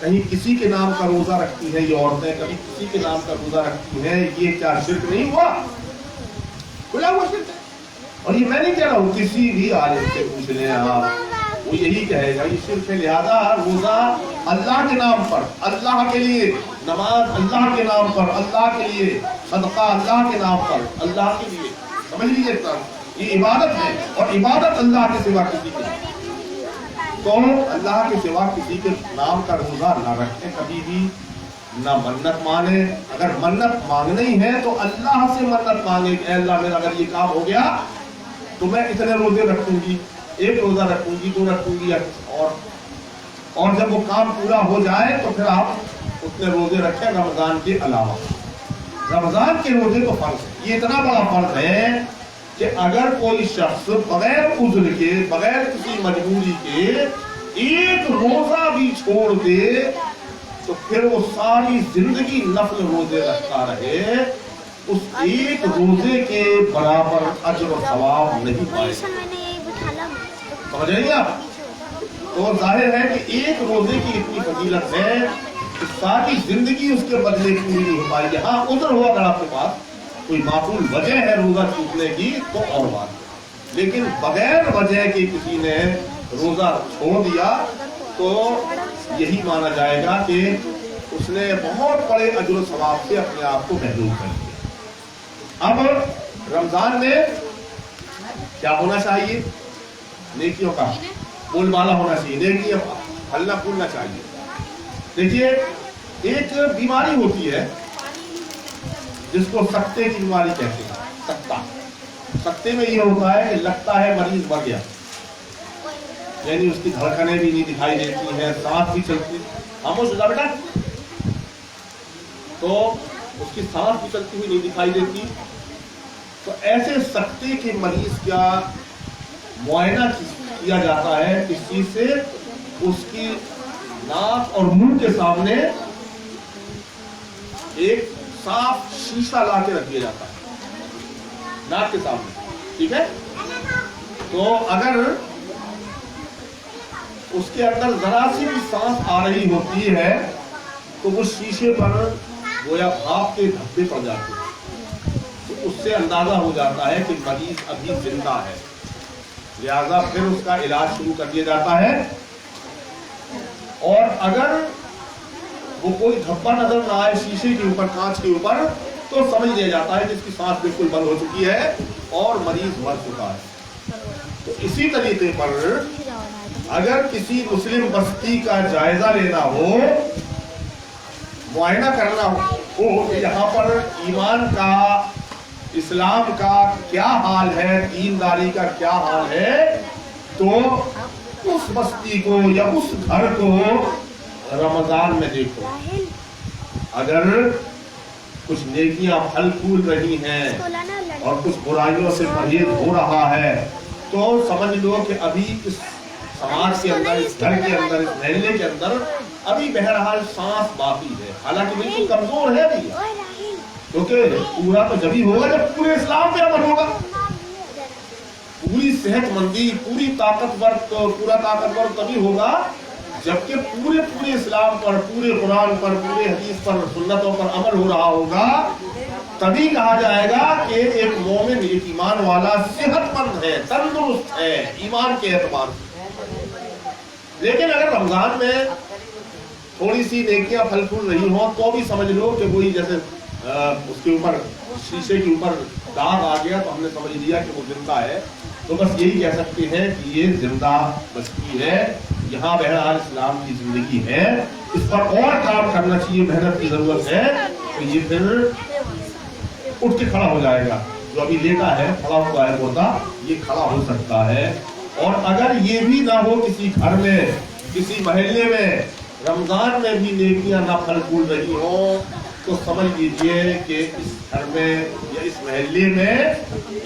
कहीं किसी के नाम का रोजा रखती हैं ये औरतें, कभी किसी के नाम का रोजा रखती हैं, ये क्या शिर्क नहीं हुआ? खुला हुआ शिर्क है। और ये मैं नहीं कह रहा हूँ, किसी भी आलिम से पूछ लें आप, वो यही कहेगा ये शिर्क है। लिहाजा रोजा अल्लाह के नाम पर, अल्लाह के लिए, नमाज अल्लाह के नाम पर, अल्लाह के लिए, सदका अल्लाह के नाम पर, अल्लाह के लिए, समझ लीजिए, ये इबादत है, और इबादत अल्लाह के सिवा किसी की नहीं। तो अल्लाह के सिवा किसी के नाम का रोजा ना रखें कभी भी, ना मन्नत माने। अगर मन्नत मांगनी है तो अल्लाह से मन्नत मांगे, अल्लाह मेरा अगर ये काम हो गया तो मैं इतने रोजे रखूंगी, एक रोजा रखूंगी, दो रखूंगी, और जब वो काम पूरा हो जाए तो फिर आप उतने रोजे रखें रमजान के अलावा। रमजान के रोजे तो फर्ज है, ये इतना बड़ा फर्ज है कि अगर कोई शख्स बगैर उज़्र के, बगैर किसी मजबूरी के एक रोजा भी छोड़ दे तो फिर वो सारी जिंदगी नफल रोजे रखता रहे, उस एक रोजे के बराबर अजर और सवाब नहीं पाएगा। समझ रही आप? तो जाहिर है कि एक रोजे की इतनी फजीलत है कि सारी जिंदगी उसके बदले पूरी नहीं हो पाएगी। हाँ, उधर हुआ अगर आपके पास कोई माकूल वजह है रोजा छूटने की तो और बात, लेकिन बगैर वजह के किसी ने रोजा छोड़ दिया तो यही माना जाएगा कि उसने बहुत बड़े अजर सवाब से अपने आप को महरूम कर लिया। अब रमजान में क्या होना चाहिए? नेकियों का बोलबाला होना चाहिए, नेकी फलना फूलना चाहिए। देखिए, एक बीमारी होती है जिसको सकते की बीमारी कहते हैं, सकता। सकते में ये होता है कि लगता है मरीज मर गया, यानी उसकी धड़कनें भी नहीं दिखाई देती हैं, सांस भी चलती, खामोश हो जा बेटा, तो उसकी सांस भी चलती हुई नहीं दिखाई देती। तो ऐसे सकते के मरीज का मुआयना किया जाता है इस चीज से, उसकी नाक और मुंह के सामने एक साफ शीशा ला के रख दिया जाता है नाक के सामने, ठीक है? तो अगर उसके अंदर जरा सी भी सांस आ रही होती है तो वो शीशे पर गोया भाप के धब्बे पड़ जाते हैं, तो उससे अंदाजा हो जाता है कि मरीज अभी जिंदा है। लिहाजा फिर उसका इलाज शुरू कर दिया जाता है, और अगर वो कोई धब्बा नजर ना आए शीशे के ऊपर, कांच के ऊपर, तो समझ लिया जाता है कि इसकी सांस बिल्कुल बंद हो चुकी है और मरीज मर चुका है। तो इसी तरीके पर अगर किसी मुस्लिम बस्ती का जायजा लेना हो, मुआयना करना हो, देखो कि यहाँ पर ईमान का, इस्लाम का क्या हाल है, दीनदारी का क्या हाल है, तो उस बस्ती को या उस घर को रमजान में देखो। अगर कुछ नेकियां फल फूल रही हैं और कुछ बुराइयों से परहेज हो रहा है, तो समझ लो कि अभी इस समाज के अंदर, इस घर के अंदर, इस महल्ले के अंदर अभी बहरहाल सांस बाकी है। हालांकि बिल्कुल कमजोर है नहीं, क्योंकि पूरा तो जब ही होगा जब पूरे इस्लाम पे अमल होगा। पूरी सेहतमंदी, पूरी ताकतवर, तो पूरा ताकतवर तभी होगा जबकि पूरे पूरे इस्लाम पर, पूरे कुरान पर, पूरे हदीस पर, सुन्नतों पर अमल हो रहा होगा। तभी कहा जाएगा कि एक मोमिन, एक ईमान वाला सेहतमंद है, तंदुरुस्त है ईमान के एतबार से। लेकिन अगर रमजान में थोड़ी सी नेकियां फल फूल रही हो तो भी समझ लो कि वही जैसे उसके ऊपर, शीशे के ऊपर दाग आ गया तो हमने समझ लिया कि वो जिंदा है। तो बस यही कह सकते हैं कि ये जिंदा बस्ती है, यहाँ बहरहाल इस्लाम की जिंदगी है, इस पर और काम करना चाहिए, मेहनत की जरूरत है। तो ये फिर उठ के खड़ा हो जाएगा। जो अभी लेटा है, खड़ा हुआ है होता, ये खड़ा हो सकता है। और अगर ये भी ना हो किसी घर में, किसी महल्ले में रमजान में भी नेकियां ना फल फूल रही हो, तो समझ लीजिए कि इस घर में या इस महल्ले में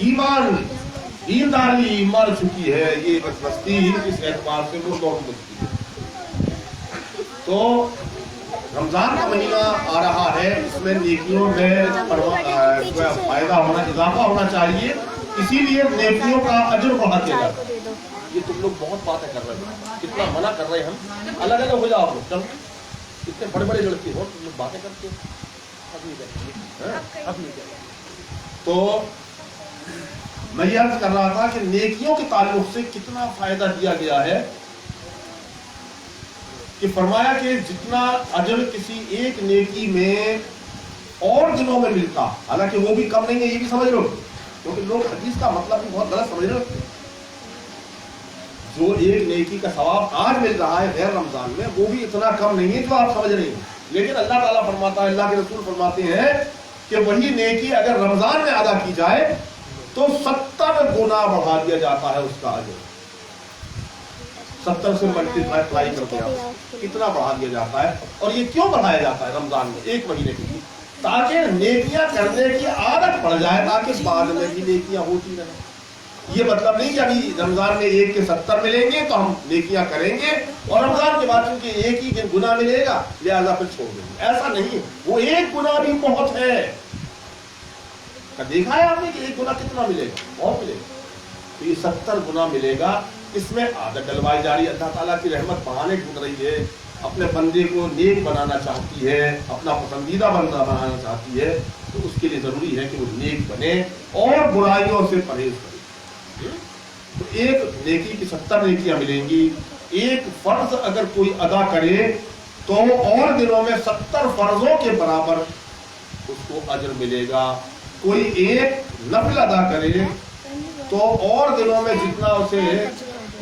ईमान, ईमानदारी मर चुकी है। ये बस्ती इस एतबार से वो लौट बस्ती है। तो रमजान का महीना आ रहा है, इसमें नेकियों में फायदा होना, इजाफा होना चाहिए, इसीलिए नेकियों का अजर बढ़ा दिया जाता है। ये तुम लोग बहुत बातें कर रहे हो, कितना मना कर रहे हैं हम, अलग अलग हो जाओ लोग, चलो इतने बड़े बड़े लड़के हो, तुम लोग बातें करते हो। तो मैं ये अर्ज कर रहा था कि नेकियों के ताल्लुक से कितना फायदा दिया गया है, कि फरमाया कि जितना अजर किसी एक नेकी में और दिनों में मिलता, हालांकि वो भी कम नहीं है, ये भी समझ लो, क्योंकि लोग हदीस का मतलब भी बहुत गलत समझ रहे होते हैं। जो एक नेकी का सवाब आज मिल रहा है गैर रमजान में, वो भी इतना कम नहीं है जो आप समझ रहे हैं। लेकिन अल्लाह ताला फरमाता है, अल्लाह के रसूल फरमाते हैं कि वही नेकी अगर रमजान में अदा की जाए तो 70 गुना बढ़ा दिया जाता है उसका अजर। 70 से मल्टीप्लाई करते हैं, कितना बढ़ा दिया जाता है। और ये क्यों बढ़ाया जाता है रमजान में, एक महीने के लिए? ताकि नेकियां करने की आदत पड़ जाए, ताकि बाद में भी नेकियां होती रहे। ये मतलब नहीं कि अभी रमजान में 1 के 70 मिलेंगे तो हम नेकियां करेंगे, और रमजान के बाद क्योंकि एक ही गुना मिलेगा लिहाजा फिर छोड़ देंगे, ऐसा नहीं है। वो एक गुना भी बहुत है। देखा है आपने कि एक गुना कितना मिलेगा? बहुत मिलेगा। तो ये 70 गुना मिलेगा। इसमें आदत डलवाई जा रही है, अल्लाह ताला की रहमत बढ़ाने ढूंढ रही है, अपने बंदे को नेक बनाना चाहती है, अपना पसंदीदा बंदा बनाना चाहती है। तो उसके लिए जरूरी है कि वो नेक बने और बुराइयों से परहेज करे। तो एक नेकी की 70 नेकियां मिलेंगी। एक फर्ज अगर कोई अदा करे तो और दिनों में 70 फर्जों के बराबर उसको अजर मिलेगा। कोई एक नफल अदा करे तो और दिनों में जितना उसे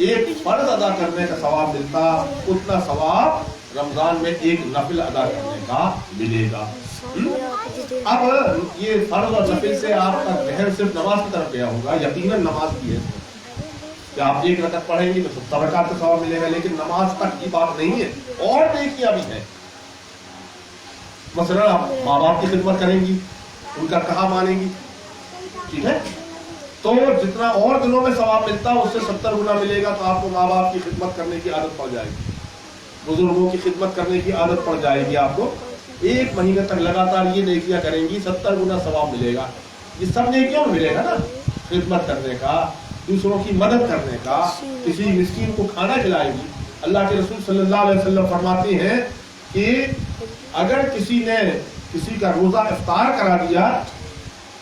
एक फर्ज अदा करने का सवाब मिलता, उतना सवाब रमजान में एक नफल अदा करने का मिलेगा। अब ये फर्ज और नफिल से आपका ज़हन सिर्फ नमाज की तरफ गया होगा। यकीनन नमाज भी है कि आप 1 रकअत पढ़ेंगे तो 70 रकात का सवाब मिलेगा, लेकिन नमाज तक की बात नहीं है, और नेकियां भी है। मसलन आप माँ बाप की खिदमत करेंगी, उनका कहा मानेंगी, ठीक है, तो जितना और दिनों में सवाब मिलता है उससे 70 गुना मिलेगा। तो आपको माँ बाप की खिदमत करने की आदत पड़ जाएगी, बुजुर्गों की खिदमत करने की आदत पड़ जाएगी। आपको 1 महीने तक लगातार ये नेकियां करेंगी, 70 गुना सवाब मिलेगा। ये सब नेकियों में मिलेगा ना, खिदमत करने का, दूसरों की मदद करने का, किसी मिस्कीन को खाना खिलाएगी। अल्लाह के रसूल सल्लल्लाहु अलैहि वसल्लम फरमाते हैं कि अगर किसी ने किसी का रोजा इफ्तार करा दिया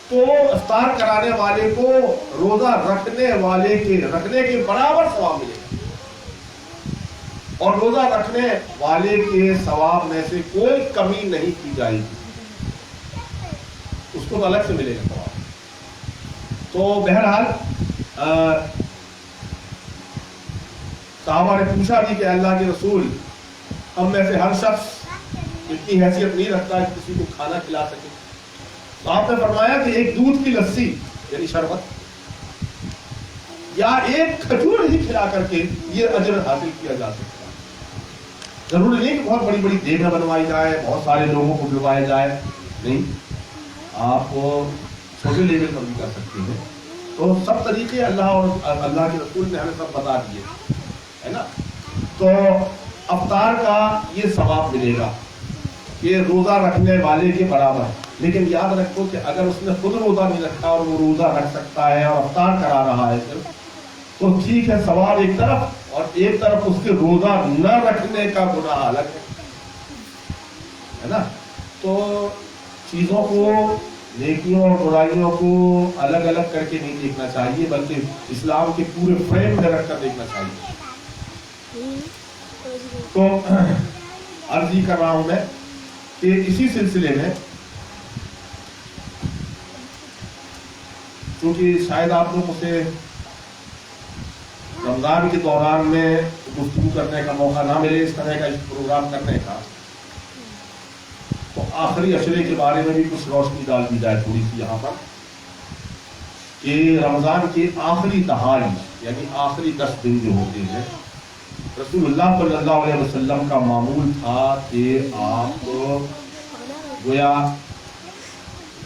तो इफ्तार कराने वाले को रोजा रखने के बराबर सवाब मिलेगा, और रोजा रखने वाले के सवाब में से कोई कमी नहीं की जाएगी, उसको तो अलग से मिलेगा सवाब। तो बहरहाल साहबा ने पूछा भी कि अल्लाह के रसूल, हम में से हर शख्स اتنی حیثیت نہیں رکھتا کہ کسی کو کھانا کھلا سکے. تو آپ نے فرمایا کہ ایک دودھ کی لسی یعنی شربت یا ایک کھجور ہی کھلا کر کے یہ اجر حاصل کیا جا سکتا ہے. ضروری نہیں کہ بہت بڑی بڑی دیگیں بنوائی جائے, بہت سارے لوگوں کو بلوائے جائے, نہیں, آپ چھوٹے لیول پر بھی کر سکتے ہیں. تو سب طریقے اللہ اور اللہ کے رسول نے ہمیں سب بتا دیے, ہے نا. تو افطار کا یہ ثواب ملے گا, یہ روزہ رکھنے والے کے برابر. لیکن یاد رکھو کہ اگر اس نے خود روزہ نہیں رکھا اور وہ روزہ رکھ سکتا ہے اور افطار کرا رہا ہے صرف, تو ٹھیک ہے, ثواب ایک طرف, اور ایک طرف اس کے روزہ نہ رکھنے کا گناہ الگ ہے نا. تو چیزوں کو, نیکیوں اور برائیوں کو الگ الگ کر کے نہیں دیکھنا چاہیے, بلکہ اسلام کے پورے فریم میں رکھ کر دیکھنا چاہیے. تو عرض یہ کر رہا ہوں میں کہ اسی سلسلے میں, کیونکہ شاید آپ لوگ اسے رمضان کے دوران میں گفتگو کرنے کا موقع نہ ملے اس طرح کا پروگرام کرنے کا, تو آخری عشرے کے بارے میں بھی کچھ روشنی ڈال دی جائے تھوڑی سی یہاں پر, کہ رمضان کے آخری دہائی یعنی آخری 10 دن جو ہوتے ہیں, رسول اللہ صلی اللہ علیہ وسلم کا معمول تھا کہ آپ گویا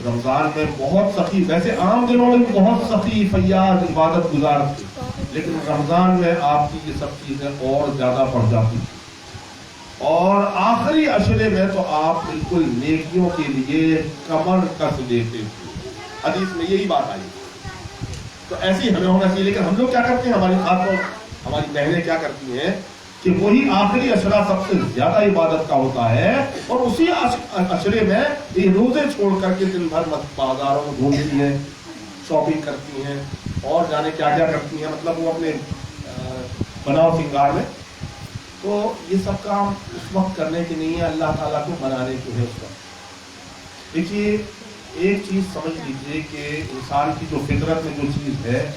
رمضان میں بہت سخی, ویسے عام دنوں میں بہت سخی فیاض عبادت گزار تھے, لیکن رمضان میں آپ کی یہ سب چیزیں اور زیادہ بڑھ جاتی تھی. اور آخری عشرے میں تو آپ بالکل نیکیوں کے لیے کمر کس دیتے تھے, حدیث میں یہی بات آئی. تو ایسی ہمیں ہونا چاہیے. لیکن ہم لوگ کیا کرتے ہیں, ہماری خاص طور ہماری بہنیں کیا کرتی ہیں کہ وہی آخری عشرہ سب سے زیادہ عبادت کا ہوتا ہے, اور اسی عشرے میں یہ روزے چھوڑ کر کے دن بھر بازاروں میں گھومتی ہیں, شاپنگ کرتی ہیں, اور جانے کیا کیا کرتی ہیں, مطلب وہ اپنے بناؤ سنگار میں. تو یہ سب کام اس وقت کرنے کے نہیں ہے, اللہ تعالیٰ کو منانے کے ہے اس وقت. دیکھیے ایک چیز سمجھ لیجیے کہ انسان کی جو فطرت میں جو چیز ہے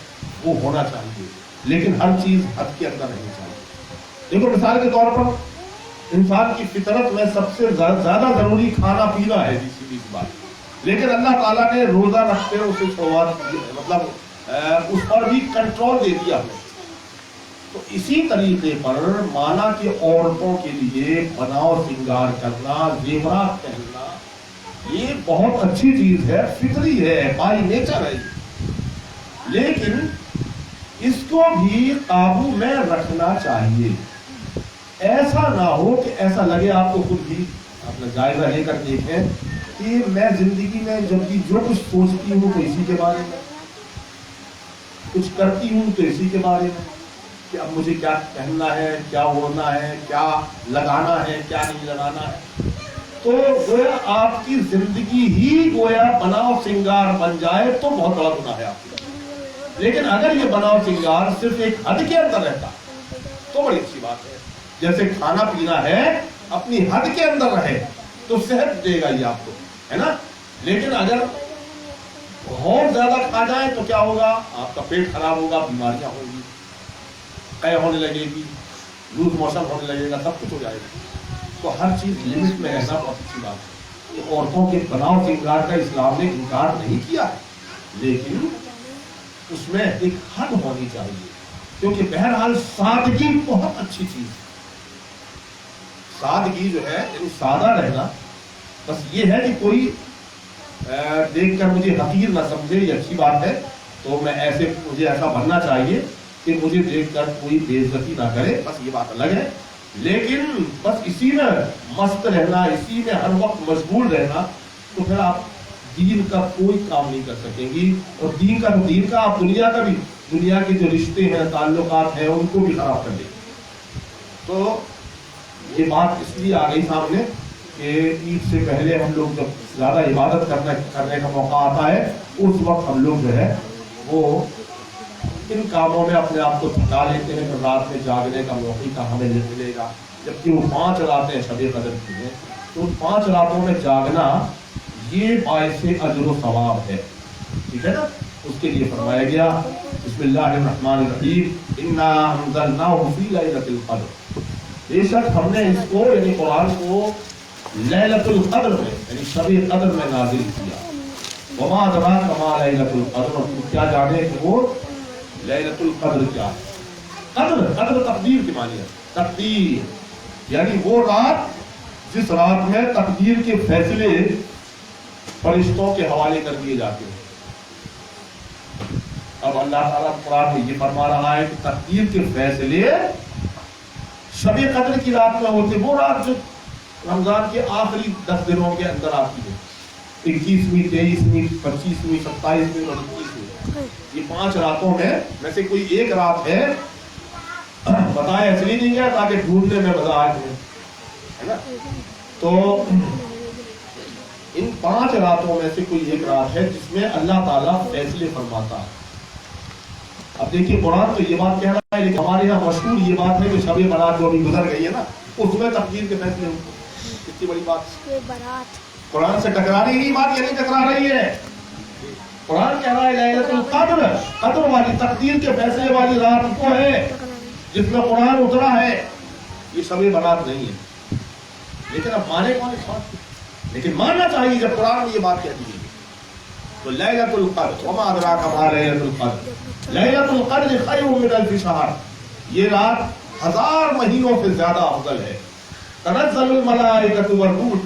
وہ ہونا چاہیے, لیکن ہر چیز حد کے اندر نہیں چاہیے. دیکھو مثال کے طور پر انسان کی فطرت میں سب سے زیادہ ضروری کھانا پینا ہے, سیدھی سی بات, لیکن اللہ تعالیٰ نے روزہ رکھتے اسے چھوڑوا, مطلب اس پر بھی کنٹرول دے دیا ہمیں. تو اسی طریقے پر مانا کہ عورتوں کے لیے بناؤ سنگار کرنا, زیورات پہننا, یہ بہت اچھی چیز ہے, فطری ہے, بائی نیچر ہے, لیکن اس کو بھی قابو میں رکھنا چاہیے. ایسا نہ ہو کہ ایسا لگے آپ کو, خود بھی اپنا جائزہ لے کر دیکھیں کہ میں زندگی میں جب بھی جو کچھ سوچتی ہوں تو اسی کے بارے میں, کچھ کرتی ہوں تو اسی کے بارے میں, کہ اب مجھے کیا پہننا ہے, کیا اوڑھنا ہے, کیا لگانا ہے, کیا نہیں لگانا ہے. تو گویا آپ کی زندگی ہی گویا بناؤ سنگار بن جائے تو بہت بڑا گناہ ہے آپ کی. لیکن اگر یہ بناؤ سنگار صرف ایک حد کے اندر رہتا تو بڑی اچھی بات ہے. جیسے کھانا پینا ہے اپنی حد کے اندر رہے تو صحت دے گا یہ آپ کو, ہے نا. لیکن اگر بہت زیادہ کھا جائے تو کیا ہوگا, آپ کا پیٹ خراب ہوگا, بیماریاں ہوں گی, قے ہونے لگے گی, لوز موشن ہونے لگے گا, سب کچھ ہو جائے گا. تو ہر چیز لمٹ میں رہنا بہت اچھی بات ہے. تو عورتوں کے بناؤ سنگار کا اسلام نے انکار نہیں کیا ہے, لیکن اس میں ایک حد ہونی چاہیے, کیونکہ بہرحال سادگی بہت اچھی چیز ہے. سادگی جو ہے یعنی سادہ رہنا, بس یہ ہے کہ کوئی دیکھ کر مجھے حقیر نہ سمجھے, یہ اچھی بات ہے. تو میں ایسے, مجھے ایسا بننا چاہیے کہ مجھے دیکھ کر کوئی بے عزتی نہ کرے, بس یہ بات الگ ہے. لیکن بس اسی میں مست رہنا, اسی میں ہر وقت مشغول رہنا, تو پھر آپ دین کا کوئی کام نہیں کر سکیں گی. اور دین کا آپ دنیا کا بھی, دنیا کے جو رشتے ہیں, تعلقات ہیں, ان کو بھی خراب کر دیں. تو یہ بات اس لیے آ گئی سامنے کہ عید سے پہلے ہم لوگ جب زیادہ عبادت کرنے کا موقع آتا ہے, اس وقت ہم لوگ جو ہے وہ ان کاموں میں اپنے آپ کو تھکا لیتے ہیں. پھر رات میں جاگنے کا موقع کا ہمیں ملے گا, جبکہ وہ 5 راتیں شب قدر کی ہیں. تو ان 5 راتوں میں جاگنا یہ باعث اجر و ثواب ہے, ٹھیک ہے نا. اس کے لیے فرمایا گیا بسم اللہ الرحمن الرحیم, انا انزلناہ فی لیلۃ القدر, بے شک ہم نے اس کو یعنی قرآن کو ليلة القدر میں یعنی شب قدر میں نازل کیا. وما ادراک ما ليلة القدر, اور کیا جانے کہ وہ ليلة القدر کیا ہے. قدر تقدیر کی معنی ہے, تقدیر یعنی وہ رات جس رات میں تقدیر کے فیصلے فرشتوں کے حوالے کر دیے جاتے ہیں. اب اللہ تعالیٰ قرآن میں یہ فرما رہا ہے کہ تقدیر کے فیصلے شب قدر کی رات میں ہوتے, وہ رات جو رمضان کے آخری 10 دنوں کے اندر آتی ہے, 21ویں 23ویں 25ویں 27ویں اور 29ویں. یہ 5 راتوں میں سے کوئی ایک رات ہے, بتایا اس لیے نہیں گیا تاکہ ڈھونڈنے میں مزہ آئے ہے نا. تو ان 5 راتوں میں سے کوئی ایک رات ہے جس میں اللہ تعالیٰ فیصلے فرماتا ہے. اب دیکھیے قرآن تو یہ بات کہہ رہا ہے, لیکن ہمارے یہاں مشہور یہ بات ہے کہ شب برات جو ابھی گزر گئی ہے نا, اس میں تقدیر کے فیصلے ہوتے ہیں. کتنی بڑی بات, قرآن سے ٹکرا رہی ہے بات, یا نہیں ٹکرا رہی ہے؟ قرآن کہہ رہا ہے لیلۃ القدر, قدر والی تقدیر کے فیصلے والی رات وہ ہے جس میں قرآن اترا ہے. یہ شب برات نہیں ہے, لیکن اب مانے کون اس بات, لیکن ماننا چاہیے جب قرآن میں یہ بات کہہ دی ہے. تو لیلۃ القدر وما ادراک ما لیلۃ القدر, لیلۃ القدر خیر من الف شہر, یہ رات 1000 مہینوں سے زیادہ افضل ہے. تنزل الملائکۃ والروح,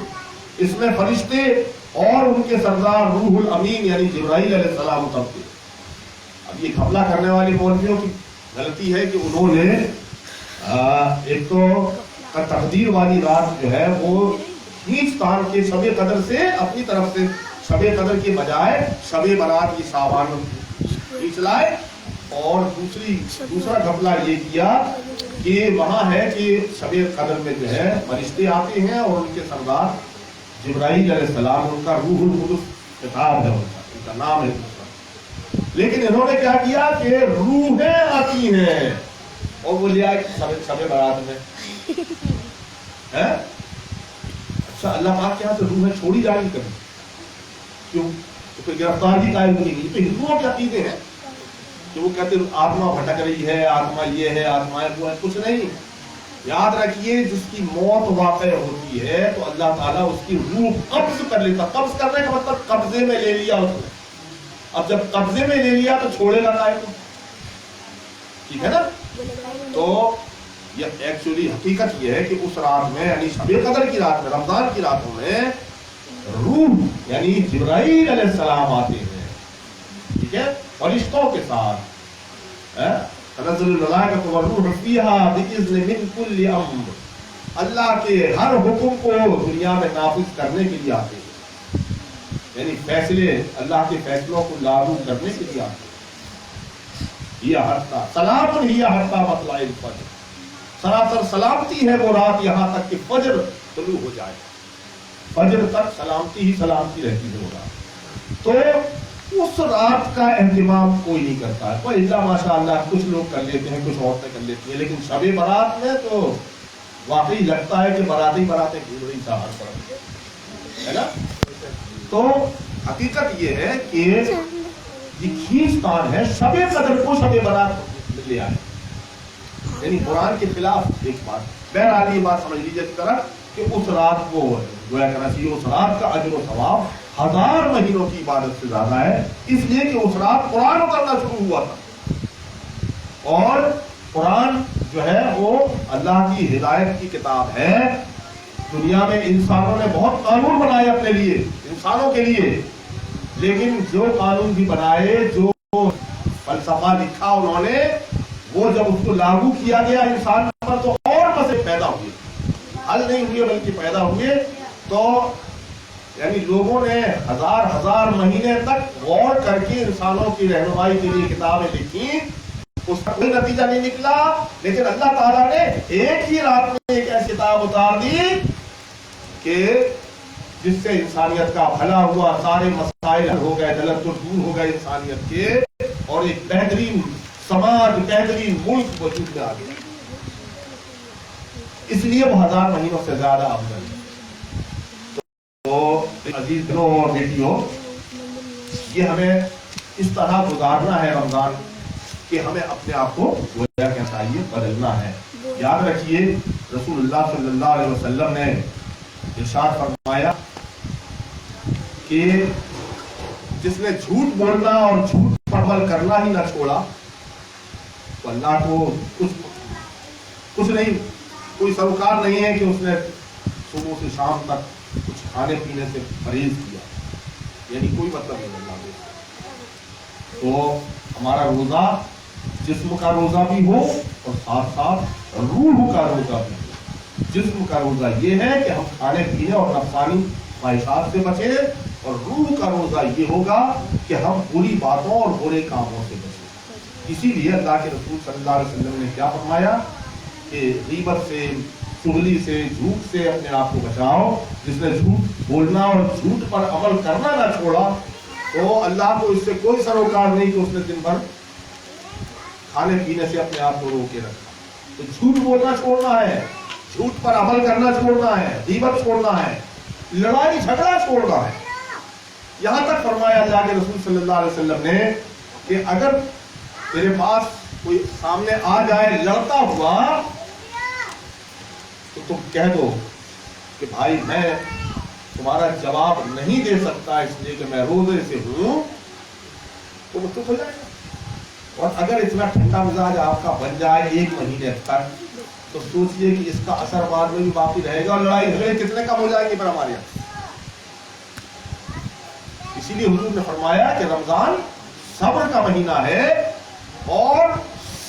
اس میں فرشتے اور ان کے سردار روح الامین یعنی جبرائیل علیہ السلام اترتے. اب یہ گھپلا کرنے والی مولویوں کی غلطی ہے کہ انہوں نے ایک تو تقدیر والی رات جو ہے وہ کھینچ تان کے شب قدر سے اپنی طرف سے شب قدر کے بجائے شب برات کی سامان کھینچ لائے, اور دوسرا گھپلا یہ کیا کہ وہاں ہے کہ شب قدر میں جو ہے فرشتے آتے ہیں اور ان کے سردار جبرائیل علیہ السلام, ان کا روح القدس کتاب ہے, ان کا نام ہے. لیکن انہوں نے کیا کیا کہ روحیں آتی ہیں اور وہ لے آئے شب برات میں. اچھا, اللہ پاک کے یہاں سے روحیں چھوڑی جائیں گی کبھی؟ کیوں؟ تو کوئی گرفتاری قائم نہیں کی. تو ہندوؤں کے عقیدے ہیں کہ وہ کہتے ہیں آتما بھٹک رہی ہے, آتما یہ ہے, آتما وہ ہے. کچھ نہیں, یاد رکھیے جس کی موت واقع ہوتی ہے تو اللہ تعالیٰ اس کی روح قبض کر لیتا. قبض کرنے کا مطلب قبضے میں لے لیا اس نے. اب جب قبضے میں لے لیا تو چھوڑے گا قائم, ٹھیک ہے نا. تو یہ ایکچولی حقیقت یہ ہے کہ اس رات میں یعنی شب قدر کی رات میں, رمضان کی راتوں میں روح یعنی جبرائیل علیہ السلام آتے ہیں, ٹھیک ہے, فرشتوں کے ساتھ. تنزل الملائکۃ والروح فیہا بإذن من کل امر, اللہ کے ہر حکم کو دنیا میں نافذ کرنے کے لیے آتے ہیں, یعنی فیصلے اللہ کے فیصلوں کو لاگو کرنے کے لیے آتے ہیں. یہ ہفتہ سلام ہی حتیٰ مطلع الفجر, سراسر سلامتی ہے وہ رات یہاں تک کہ فجر طلوع ہو جائے. فجر تک سلامتی ہی سلامتی رہتی ہے وہ رات. تو اس رات کا اہتمام کوئی نہیں کرتا ہے. کوئی اللہ ماشاء اللہ کچھ لوگ کر لیتے ہیں, کچھ عورتیں کر لیتی ہیں, لیکن شب برات میں تو واقعی لگتا ہے کہ باراتیں گھوم رہی سہار پر, ہے نا. تو حقیقت یہ ہے کہ یہ کھینچ تان ہے شب قدر کو شب برات لے آئے, یعنی قرآن کے خلاف ایک بات. بہرحال یہ بات سمجھ لیجیے اس طرح کہ اس رات کو گویا کرنا چاہیے, اس رات کا اجر و ثواب 1000 مہینوں کی عبادت سے زیادہ ہے, اس لیے کہ اس رات قرآن اترنا شروع ہوا تھا. اور قرآن جو ہے وہ اللہ کی ہدایت کی کتاب ہے. دنیا میں انسانوں نے بہت قانون بنائے اپنے لیے, انسانوں کے لیے, لیکن جو قانون بھی بنائے, جو فلسفہ لکھا انہوں نے, وہ جب اس کو لاگو کیا گیا انسان پر تو اور مسئلے پیدا ہوئے, حل نہیں ہوئے بلکہ پیدا ہوئے. تو یعنی لوگوں نے ہزار مہینے تک غور کر کے انسانوں کی رہنمائی کے لیے کتابیں لکھی, اس کا کوئی نتیجہ نہیں نکلا. لیکن اللہ تعالیٰ نے ایک ہی رات میں ایک ایسی کتاب اتار دی کہ جس سے انسانیت کا بھلا ہوا, سارے مسائل ہو گئے, غلط دور ہو گئے انسانیت کے, اور ایک بہترین سماج, بہترین ملک وجود میں آ گیا. اس لیے وہ 1000 مہینوں سے زیادہ افضل ہے. تو عزیز بھائیوں اور بیٹیوں, یہ ہمیں اس طرح گزارنا ہے رمضان کہ ہمیں اپنے آپ کو گویا کہنا چاہیے بدلنا ہے. یاد رکھیے رسول اللہ صلی اللہ علیہ وسلم نے इरशाद फरमाया कि जिसने झूठ बोलना और झूठ पर अमल करना ही ना छोड़ा तो अल्लाह को कुछ नहीं, कोई सरोकार नहीं है कि उसने सुबह से शाम तक कुछ खाने पीने से परहेज किया, यानी कोई मतलब नहीं अल्लाह को। तो हमारा रोजा जिस्म का रोजा भी हो और साथ साथ रूह का रोजा भी हो। जिस्म का रोजा ये है कि हम खाने पीने और नफसानी ख्वाहिशात से बचे, और रूह का रोजा ये होगा कि हम बुरी बातों और बुरे कामों से बचे। इसीलिए अल्लाह के रसूल सल्लल्लाहु अलैहि वसल्लम ने क्या फरमाया कि गीबत से, चुगली से, झूठ से अपने आप को बचाओ। जिसने झूठ बोलना और झूठ पर अमल करना ना छोड़ा तो अल्लाह को इससे कोई सरोकार नहीं कि उसने दिन भर खाने पीने से अपने आप को रोके रखा। तो झूठ बोलना छोड़ना है, झूठ पर अमल करना छोड़ना है, गीबत छोड़ना है, लड़ाई झगड़ा छोड़ना है। यहां तक फरमाया अल्लाह के रसूल सल्लल्लाहु अलैहि वसल्लम ने कि अगर तेरे पास कोई सामने आ जाए लड़ता हुआ तो तुम कह दो कि भाई मैं तुम्हारा जवाब नहीं दे सकता इसलिए कि मैं रोजे से हूं, तो मुझसे हो जाएगा। और अगर इतना ठंडा मिजाज आपका बन जाए 1 महीने तक तो सोचिए कि इसका असर बाद में भी बाकी रहेगा और लड़ाई झगड़े कितने कम हो जाएंगे पर हमारे यहाँ। इसीलिए हुजूर ने फरमाया कि रमजान सब्र का महीना है और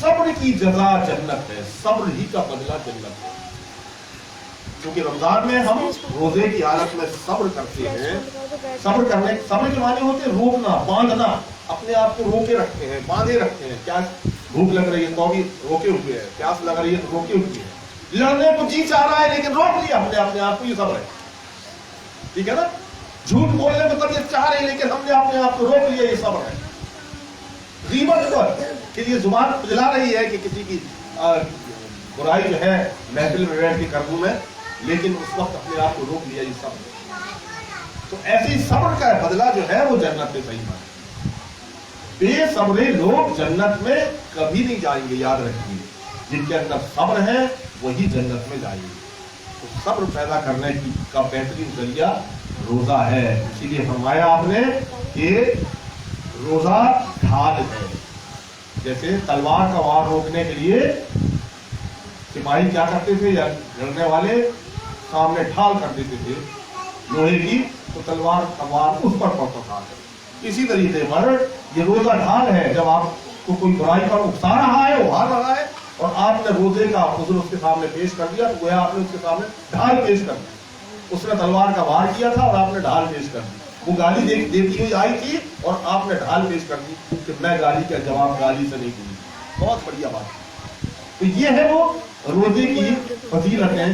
सब्र की जजा जन्नत है, सब्र ही का बदला जन्नत है। क्योंकि रमजान में हम रोजे की हालत में सब्र करते हैं। सब्र के माने होते हैं रोकना, बांधना, अपने आप को रोके रखते हैं, बांधे रखते हैं। क्या भूख लग रही है तो भी रोके हुए है, प्यास लग रही है तो रोके हुए है, लड़ने को जी चाह रहा है लेकिन रोक लिया हमने अपने आप को, ये सब्र है। ठीक है ना? झूठ बोलने को तबीयत चाह रही लेकिन हमने अपने आप को रोक लिया, ये सब्र है। गीबत के लिए जुबान खुजला रही है कि किसी की बुराई जो है महफिल में बैठ के कर दूं मैं, लेकिन उस वक्त अपने आप को रोक लिया, ये सब्र। तो ऐसे सब्र का बदला जो है वो जन्नत में सही माने। बेसब्रे लोग जन्नत में कभी नहीं जाएंगे, याद रखिए। जिनके अंदर सब्र है वही जन्नत में जाएंगे। तो सब्र पैदा करने का बेहतरीन जरिया रोजा है। इसीलिए फरमाया आपने कि रोजा ढाल है। जैसे तलवार का वार रोकने के लिए सिपाही क्या करते थे या लड़ने वाले सामने ढाल कर देते थे लोहे की, तो तलवार का वार उस पर पड़ता था। इसी तरीके पर ये रोजा ढाल है। जब आपको कोई बुराई पर उकसा रहा है, उभार रहा है, और आपने रोजे का हुजूर उसके सामने पेश कर दिया, तो गोया आपने उसके सामने ढाल पेश कर दी। उसने तलवार का वार किया था और आपने ढाल पेश कर दी। वो गाली देती हुई आई थी और आपने ढाल पेश कर दी कि मैं गाली का जवाब गाली से नहीं दूंगी। बहुत बढ़िया बात है। तो ये है वो रोजे की फजीलत है।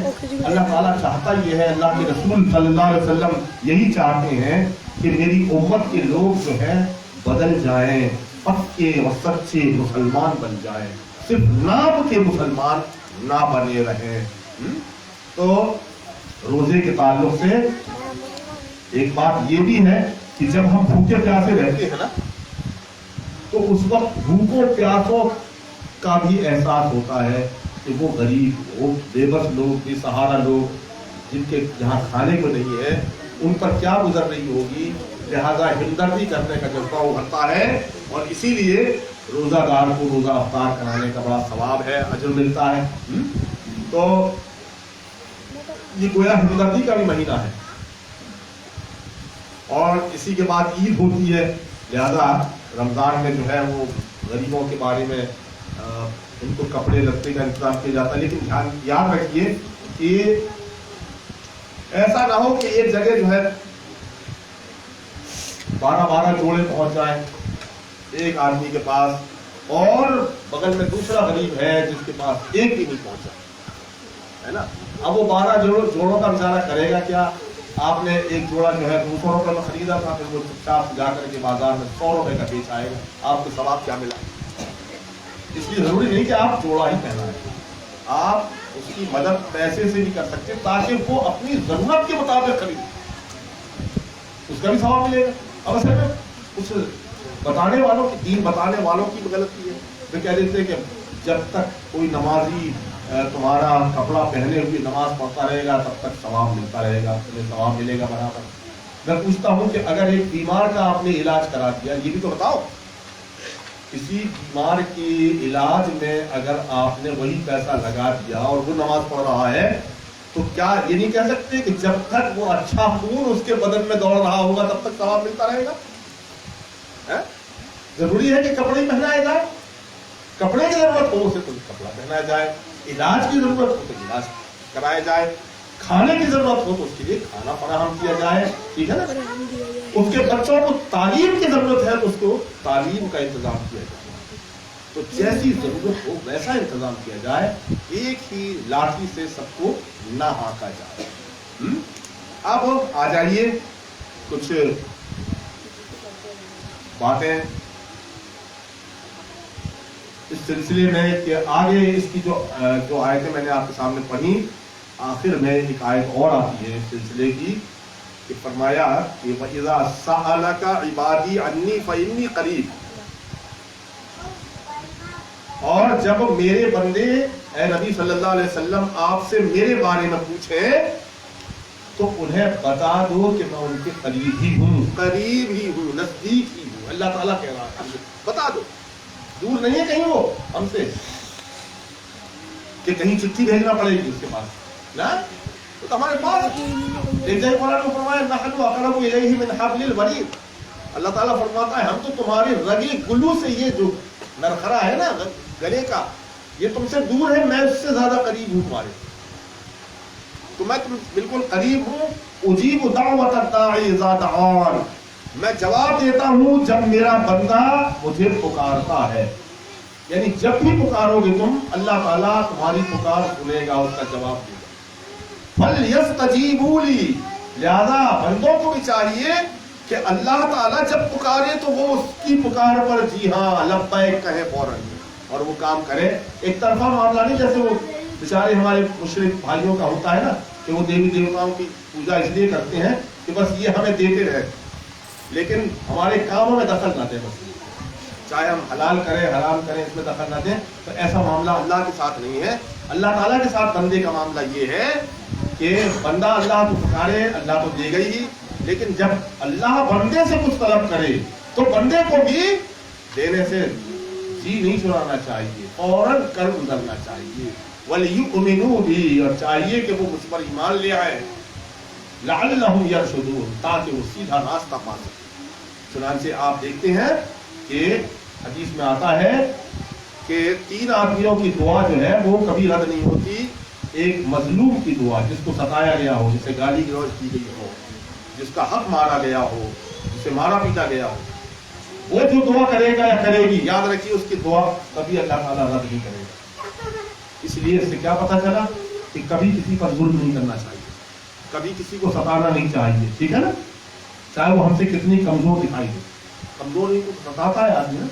अल्लाह ताला चाहता ये है, अल्लाह के रसूल सल्लल्लाहु अलैहि वसल्लम यही चाहते हैं कि मेरी उम्मत के लोग जो है बदल जाएं, पक्के और सच्चे मुसलमान बन जाएं, सिर्फ नाम के मुसलमान ना बने रहें। तो रोजे के ताल्लुक से एक बात ये भी है कि जब हम भूखे प्यासे रहते हैं ना, तो उस वक्त भूखों प्यासों का भी एहसास होता है कि वो गरीब, वो बेबस लोग, बेसहारा लोग, जिनके जहाँ खाने को नहीं है, उन पर क्या गुजर रही होगी। लिहाजा हमदर्दी करने का जज्बा उभरता है और इसीलिए रोजादार को रोजा अफ्तार कराने का बड़ा सवाब है, अजर मिलता है। तो ये गोया हमदर्दी का भी महीना है। और इसी के बाद ईद होती है। लिहाजा रमजान में जो है वो गरीबों के बारे में उनको कपड़े लत्ते का इंतजाम किया जाता है। लेकिन ध्यान याद रखिए कि ऐसा ना हो कि एक जगह जो है 12 जोड़े पहुंच जाए एक आदमी के पास और बगल में दूसरा गरीब है जिसके पास एक भी नहीं पहुंचा, है ना। अब वो 12 जोड़ों का बेचारा करेगा क्या। आपने एक जोड़ा जो है 200 रुपए में खरीदा था, फिर वो चुपचाप जाकर के बाजार में 100 रुपए का बेच आएगा, आपको सवाब क्या मिला। इसलिए जरूरी नहीं कि आप जोड़ा ही पहनाएं, आप उसकी मदद पैसे से भी कर सकते हैं ताकि वो अपनी जरूरत के मुताबिक खरीदे, उसका भी सवाब मिलेगा। अब असल में उस बताने वालों की, दीन बताने वालों की गलती है। वे कह देते हैं कि जब तक कोई नमाजी तुम्हारा कपड़ा पहने हुए नमाज पढ़ता रहेगा तब तक सवाब मिलता रहेगा, तुम्हें सवाब मिलेगा बराबर। मैं पूछता हूँ कि अगर एक बीमार का आपने इलाज करा दिया, ये भी तो बताओ, किसी बीमार के इलाज में अगर आपने वही पैसा लगा दिया और वो नमाज पढ़ रहा है, तो क्या ये नहीं कह सकते कि जब तक वो अच्छा खून उसके बदन में दौड़ रहा होगा तब तक सवाब मिलता रहेगा? है? जरूरी है कि कपड़े ही पहनाए जाए? कपड़े की जरूरत हो उसे तो कपड़ा पहनाया जाए, इलाज की जरूरत हो तो इलाज कराया जाए, खाने की जरूरत हो तो उसके लिए खाना फराहम किया जाए, ठीक है ना? उसके बच्चों को तालीम की जरूरत है तो उसको तालीम का इंतजाम किया जाए। तो जैसी जरूरत हो वैसा इंतजाम किया जाए, एक ही लाठी से सबको ना हाका जाए। अब आ जाइए कुछ बातें इस सिलसिले में कि आगे इसकी जो आयतें मैंने आपके सामने पढ़ी, आखिर में एक आयत और आती है इस सिलसिले की कि फरमाया कि वइज़ा सअलका इबादी अन्नी फइन्नी करीब, और जब मेरे बंदे ए नबी सल्लल्लाहु अलैहि वसल्लम आपसे मेरे बारे में पूछे तो उन्हें बता दो कि मैं उनके करीब ही हूँ, नजदीक ही हूँ। अल्लाह ताला कह रहा है बता दो, दूर नहीं है कहीं वो हमसे कि कहीं चिट्ठी भेजना पड़ेगी उसके पास ना, तो हमारे पास एक जगह कुरान में फरमाया नहनु अक़रबु इलैहि मिन हब्लिल वरीद। अल्लाह ताला फरमाता है हम तो तुम्हारे रगे गुलू से, ये जो नरखरा है ना गले का, ये तुमसे दूर है, मैं उससे ज्यादा करीब हूँ तुम्हारे, तो मैं तुम बिल्कुल करीब हूँ। उजीबु दावत दाई इज़ा दआन, मैं जवाब देता हूँ जब मेरा बंदा मुझे पुकारता है, यानी जब भी पुकारोगे तुम अल्लाह ताला तुम्हारी पुकार सुनेगा, उसका जवाब देगा। फल्यस्तजीबू ली, लिहाजा बंदों को भी चाहिए कि अल्लाह ताला जब पुकारे तो वो उसकी पुकार पर जी हाँ लब्बैक कहे फौरन, और वो काम करे। एक तरफा मामला नहीं, जैसे वो बेचारे हमारे मुशरिक भाइयों का होता है ना कि वो देवी देवताओं की पूजा इसलिए करते हैं कि बस ये हमें देते रहे, लेकिन हमारे कामों में दखल ना दें, बस चाहे हम हलाल करें हराम करें इसमें दखल ना दें। तो ऐसा मामला अल्लाह के साथ नहीं है। अल्लाह ताला के साथ बंदे का मामला ये है कि बंदा अल्लाह को पुकारे, अल्लाह तो देगा ही, लेकिन जब अल्लाह बंदे से कुछ तलब करे तो बंदे को भी देने से जी नहीं छुड़ाना चाहिए, फौरन कर गुजरना चाहिए। वलियुमिनू भी, और चाहिए कि वो मुझ पर ईमान ले आए, लअल्लहुम यरशुदून, ताकि वो सीधा रास्ता पा सके। चुनांचे आप देखते हैं कि हदीस में आता है कि 3 आदमियों की दुआ जो है वो कभी रद्द नहीं होती। एक मजलूम की दुआ, जिसको सताया गया हो, जिसे गाली गलौज की गई हो, जिसका हक मारा गया हो, जिसे मारा पीटा गया हो, वो जो दुआ करेगा या करेगी, याद रखिए उसकी दुआ कभी अल्लाह ताला रद्द नहीं करेगा। इसलिए इससे क्या पता चला कि कभी किसी पर जुल्म नहीं करना चाहिए, कभी किसी को सताना नहीं चाहिए, ठीक है ना, चाहे वो हमसे कितनी कमजोर दिखाई दे, कमजोर नहीं को सताता है आदमी ना।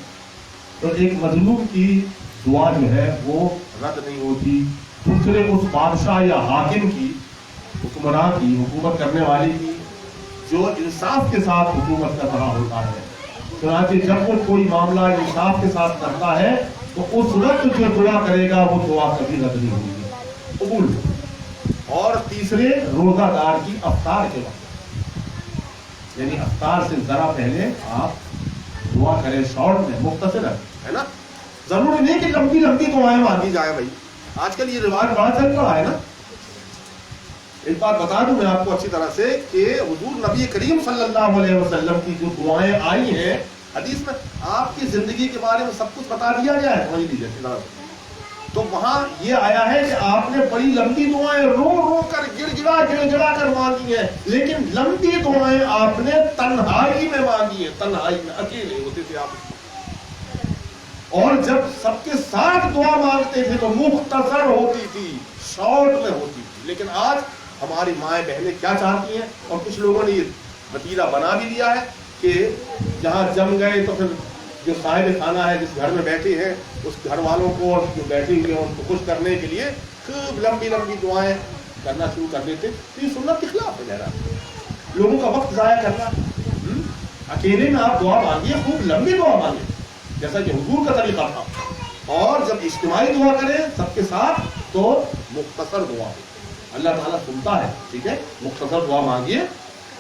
तो एक मजलूम की दुआ जो है वो रद्द नहीं होती। दूसरे उस बादशाह या हाकिम की, हुक्मरान की, हुकूमत करने वाले की, जो इंसाफ के साथ हुकूमत कर रहा होता है, चुनांचे जब वो कोई मामला इंसाफ के साथ करता है तो उस वक्त जो दुआ करेगा वो दुआ कभी रद्द नहीं होगी, कबूल। और तीसरे रोजादार की अफ्तार के वक्त, यानी अफ्तार से जरा पहले आप दुआ करें, शॉर्ट में मुख्तसर है ना, जरूरी नहीं कि लंबी लंबी दुआएं मांगी जाए। भाई आजकल ये रिवाज बड़ा चल रहा है ना। एक बात बता दूं मैं आपको अच्छी तरह से कि हुजूर नबी करीम सल्लल्लाहु अलैहि वसल्लम की जो दुआएं आई हैं हदीस में, आपकी जिंदगी के बारे में सब कुछ बता दिया गया है, समझ लीजिए। तो वहां ये आया है कि आपने बड़ी लंबी दुआएं रो रो कर गिड़गिड़ा कर मांगी है, लेकिन लंबी दुआएं आपने तन्हाई में मांगी है, तन्हाई में अकेले होते थे आप। और जब सबके साथ दुआ मांगते थे तो मुख्तसर होती थी, शॉर्ट में होती थी। लेकिन आज हमारी माएँ बहनें क्या चाहती हैं, और कुछ लोगों ने ये वतीरा बना भी लिया है कि जहाँ जम गए तो फिर जो साहिब खाना है, जिस घर में बैठे हैं, उस घर वालों को और जो बैठे हुए हैं उनको खुश करने के लिए खूब लंबी लंबी दुआएं करना शुरू कर देते। तो ये सुन्नत के खिलाफ है जरा, लोगों का वक्त जाया करना। अकेले में आप दुआ मांगिए, खूब लंबी दुआ मांगिए, जैसा कि हुजूर का तरीका था। اور جب اجتماعی دعا کریں سب کے ساتھ تو مختصر دعا ہو، اللہ تعالیٰ سنتا ہے، ٹھیک ہے، مختصر دعا مانگیے،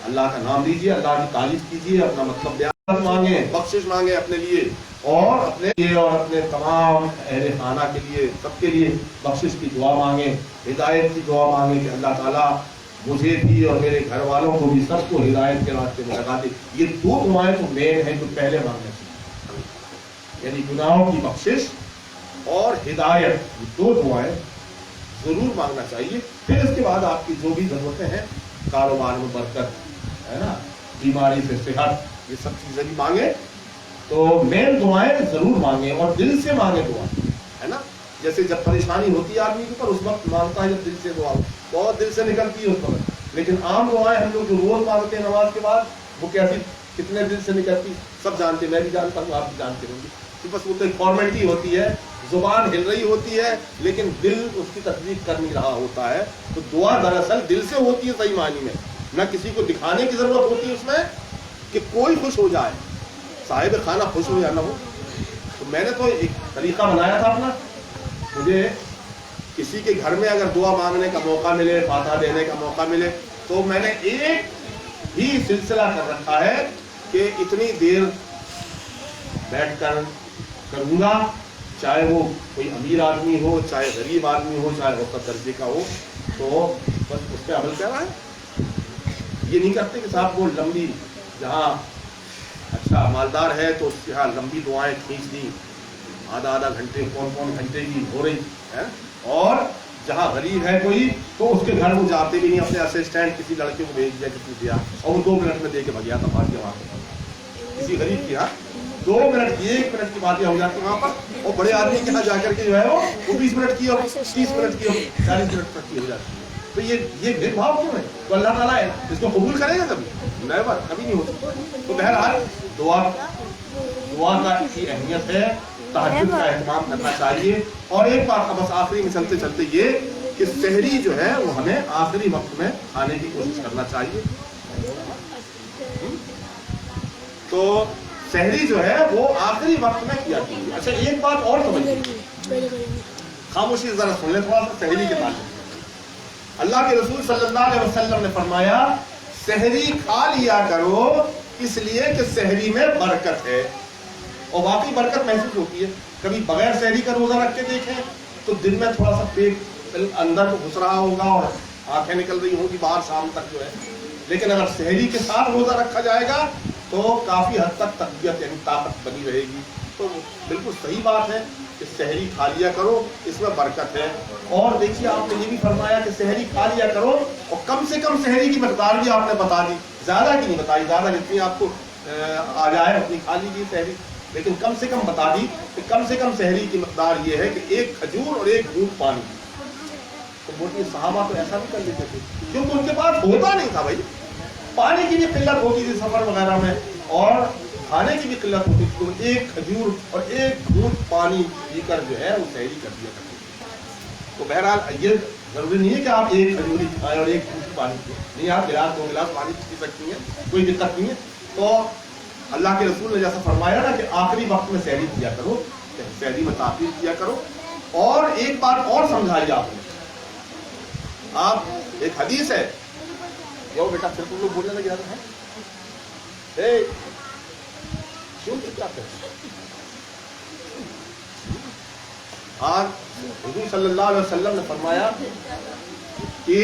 اللہ کا نام لیجیے، اللہ کی تعریف کیجیے، اپنا مطلب بیان مانگیں، بخشش مانگیں اپنے لیے اور اپنے لیے اور اپنے تمام اہل خانہ کے لیے، سب کے لیے بخشش کی دعا مانگیں، ہدایت کی دعا مانگیں کہ اللہ تعالیٰ مجھے بھی اور میرے گھر والوں کو بھی سب کو ہدایت کے راستے میں لگا دے۔ یہ دو دعائیں تو مین ہیں جو پہلے مانگنے چاہیے، یعنی گناہوں کی بخشش اور ہدایت، یہ دو دعائیں ضرور مانگنا چاہیے۔ پھر اس کے بعد آپ کی جو بھی ضرورتیں ہیں، کاروبار میں برکت ہے نا، بیماری سے صحت، یہ سب چیزیں بھی مانگیں، تو مین دعائیں ضرور مانگیں اور دل سے مانگیں دعا، ہے نا۔ جیسے جب پریشانی ہوتی ہے آدمی کے اوپر اس وقت مانگتا ہے جب دل سے دعا بہت دل سے نکلتی ہے اس وقت، لیکن عام دعائیں ہم لوگ جو روز مانگتے ہیں نماز کے بعد وہ کیسی کتنے دل سے نکلتی سب جانتے، میں بھی جانتا ہوں، آپ بھی جانتے ہوں گے، کہ بس وہ تو ایک فارمیلٹی ہوتی ہے، زبان ہل رہی ہوتی ہے لیکن دل اس کی تصدیق کر نہیں رہا ہوتا ہے۔ تو دعا دراصل دل سے ہوتی ہے صحیح معنی میں، نہ کسی کو دکھانے کی ضرورت ہوتی ہے اس میں کہ کوئی خوش ہو جائے، صاحب خانہ خوش ہو یا نہ ہو۔ تو میں نے تو ایک طریقہ بنایا تھا اپنا، مجھے کسی کے گھر میں اگر دعا مانگنے کا موقع ملے، فاتحہ دینے کا موقع ملے، تو میں نے ایک ہی سلسلہ کر رکھا ہے کہ اتنی دیر بیٹھ کر کروں گا، چاہے وہ کوئی امیر آدمی ہو، چاہے غریب آدمی ہو، چاہے اوسط درجے کا ہو، تو بس اس پہ عمل کر رہا ہے۔ یہ نہیں کرتے کہ صاحب وہ لمبی، جہاں اچھا مالدار ہے تو اس یہاں لمبی دعائیں کھینچ دی، آدھا گھنٹے پون گھنٹے کی ہو رہی ہے، اور جہاں غریب ہے کوئی تو اس کے گھر وہ جاتے بھی نہیں، اپنے اسسٹینٹ کسی لڑکے کو بھیج دیا، کسی دیا اور وہ 2 منٹ میں دے کے بھگ گیا تھا بھاگ کے وہاں پہ، کسی غریب کی، ہاں 2 منٹ کی 1 منٹ کی باتیں ہو جاتی وہاں پر، اور بڑے آدمی کے یہاں جا کر کے جو ہے وہ 20 منٹ کی اور 30 منٹ کی اور 40 منٹ تک کی ہو جاتی ہے۔ تو یہ بھید بھاؤ کیوں ہے؟ تو اللہ تعالیٰ ہے اس کو قبول کرے گا کبھی؟ نیور، کبھی نہیں ہوتا۔ تو بہرحال دعا کی اہمیت ہے، تہجد کا اہتمام کرنا چاہیے۔ اور ایک بات بس آخری میں چلتے چلتے یہ کہ سحری جو ہے وہ ہمیں آخری وقت میں کھانے کی کوشش کرنا چاہیے۔ تو سحری جو ہے وہ آخری وقت میں کیا کیجیے۔ اچھا ایک بات اور سمجھیے، خاموشی ذرا سن لیں تھوڑا سا سحری کے تعلق۔ اللہ کے رسول صلی اللہ علیہ وسلم نے فرمایا سحری کھا لیا کرو اس لیے کہ سحری میں برکت ہے، اور واقعی برکت محسوس ہوتی ہے۔ کبھی بغیر سحری کا روزہ رکھ کے دیکھیں تو دن میں تھوڑا سا پیٹ اندر کو گھس رہا ہوگا اور آنکھیں نکل رہی ہوں گی باہر شام تک جو ہے، لیکن اگر سحری کے ساتھ روزہ رکھا جائے گا تو کافی حد تک تقویت یعنی طاقت بنی رہے گی۔ تو بالکل صحیح بات ہے کہ سحری کھا لیا کرو، اس میں برکت ہے۔ اور دیکھیے آپ نے یہ بھی فرمایا کہ سحری کھا لیا کرو، اور کم سے کم سحری کی مقدار بھی آپ نے بتا دی، زیادہ کی نہیں بتائی، زیادہ جتنی آپ کو آ جائے اتنی کھا لیجیے سحری، لیکن کم سے کم بتا دی کہ کم سے کم سحری کی مقدار یہ ہے کہ 1 کھجور اور 1 گھونٹ پانی۔ تو بولتی صحابہ تو ایسا بھی کر لیتے تھے کیونکہ ان کے پاس ہوتا نہیں تھا بھائی، پانی کی بھی قلت ہوتی تھی سفر وغیرہ میں اور کھانے کی بھی قلت ہوتی تھی، تو 1 کھجور اور 1 گھونٹ پانی پی کر جو ہے وہ سحری کر دیا کرتے تھے۔ تو بہرحال یہ ضروری نہیں ہے کہ آپ 1 کھجور ہی کھائیں اور 1 گھونٹ پانی پئیں، نہیں آپ گلاس 2 گلاس پانی پی سکتی ہیں، کوئی دقت نہیں ہے۔ تو اللہ کے رسول نے جیسا فرمایا نا کہ آخری وقت میں سحری کیا کرو، سحری میں تاخیر کیا کرو۔ اور ایک بات اور سمجھائی آپ نے، آپ ایک حدیث ہے، یو بیٹا پھر تم لوگ بولنے لگے ہیں کیوں چپ ہے؟ آج حضور صلی اللہ علیہ وسلم نے فرمایا کہ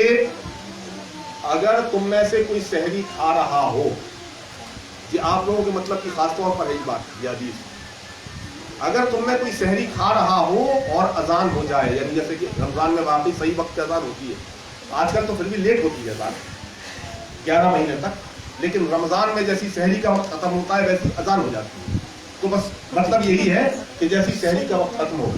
اگر تم میں سے کوئی سحری کھا رہا ہو، یہ آپ لوگوں کے مطلب کی خاص طور پر ہے یہ بات، یہ حدیث، اگر تم میں کوئی سحری کھا رہا ہو اور اذان ہو جائے، یعنی جیسے کہ رمضان میں واقعی صحیح وقت پہ اذان ہوتی ہے، آج کل تو پھر بھی لیٹ ہوتی ہے اذان 11 مہینے تک، لیکن رمضان میں جیسی سحری کا وقت ختم ہوتا ہے ویسی اذان ہو جاتی ہے۔ تو بس مطلب یہی ہے کہ جیسی سحری کا وقت ختم ہو،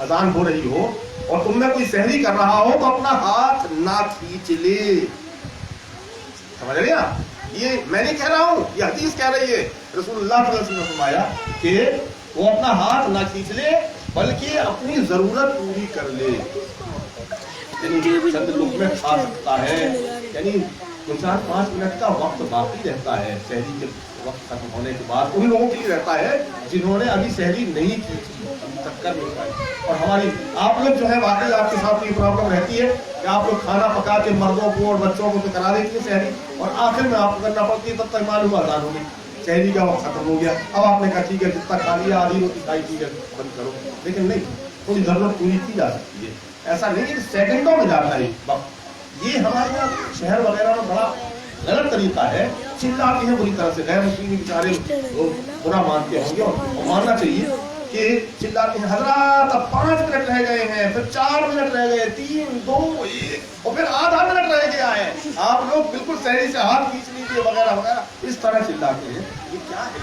اذان ہو رہی ہو اور تم میں کوئی سحری کر رہا ہو تو اپنا ہاتھ نہ کھینچ لے، سمجھ رہے ہیں؟ یہ میں نہیں کہہ رہا ہوں، یہ حدیث کہہ رہی ہے، رسول اللہ صلی اللہ علیہ وسلم نے فرمایا کہ وہ اپنا ہاتھ نہ کھینچ لے بلکہ اپنی ضرورت پوری کر لے، یعنی چند لقمے کھا سکتا ہے، یعنی 4-5 منٹ کا وقت باقی رہتا ہے سحری کے وقت ختم ہونے کے بعد، ان لوگوں کے لیے رہتا ہے جنہوں نے ابھی سحری نہیں کی تھی، चक्कर नहीं खाए। और हमारी आप लोग जो है वाकई आपके साथ ये प्रॉब्लम रहती है कि आप लोग खाना पका के मर्दों को और बच्चों को तो करा देती है शहरी, और आखिर में आपको करना पड़ती है, तब तक मालूम अजान हो गई, शहरी का वक्त खत्म हो गया। अब आपने कहा ठीक है जितना खा लिया, आधी रोटी खाई, ठीक है बंद करो, लेकिन नहीं, थोड़ी जरूरत पूरी की जा सकती है। ऐसा नहीं है कि सेकंडों में जाता है वक्त। ये हमारे यहाँ शहर वगैरह में बड़ा गलत तरीका है, चिल्लाते हैं बुरी तरह से, गैर मुस्लिम बेचारे बुरा मानते होंगे, और मानना चाहिए कि चिल्लाते हैं हजरात अब 5 मिनट रह गए हैं, फिर 4 मिनट रह गए, 3, 2, 1 और फिर आधा मिनट रह गया है, आप लोग बिल्कुल सही से हाथ खींच लीजिए वगैरह वगैरह, इस तरह चिल्लाते हैं। ये क्या है?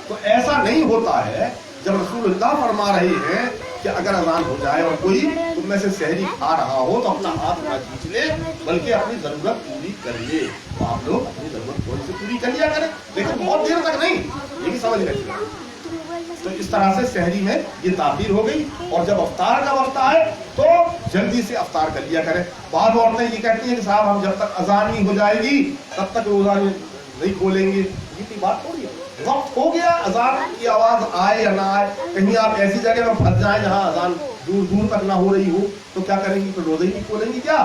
तो ऐसा नहीं होता है। जब रसूलुल्लाह फरमा रहे हैं कि अगर अजान हो जाए और कोई तुम में से सहरी खा रहा हो तो अपना हाथ ना खींच ले, बल्कि अपनी जरूरत पूरी कर ले। तो आप लोग अपनी जरूरत थोड़ी सी पूरी कर लिया करें, लेकिन बहुत देर तक नहीं, ये भी समझ लेते। तो इस तरह से सहरी में ये ताखीर हो गई, और जब अफ्तार का वक्त आए तो जल्दी से अफ्तार कर लिया करें। बाद औरतें ये कहती हैं कि साहब हम जब तक अजान नहीं हो जाएगी तब तक रोजा नहीं खोलेंगे, ये की बात थोड़ी है। वक्त हो गया, अजान की आवाज आए या ना आए, कहीं आप ऐसी जगह में फंस जाए जहां अजान दूर दूर तक ना हो रही हो, तो क्या करेंगी? तो रोजे ही नहीं खोलेंगी क्या?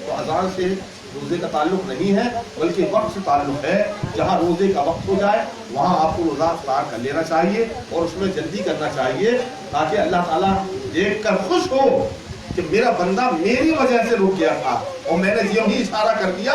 तो अजान से रोजे का ताल्लुक नहीं है, बल्कि वक्त से ताल्लुक है। जहां रोजे का वक्त हो जाए वहां आपको रोजा अफ्तार कर लेना चाहिए, और उसमें जल्दी करना चाहिए, ताकि अल्लाह ताला देख कर खुश हो कि मेरा बंदा मेरी वजह से रुक गया था, और मैंने यूं ही इशारा कर दिया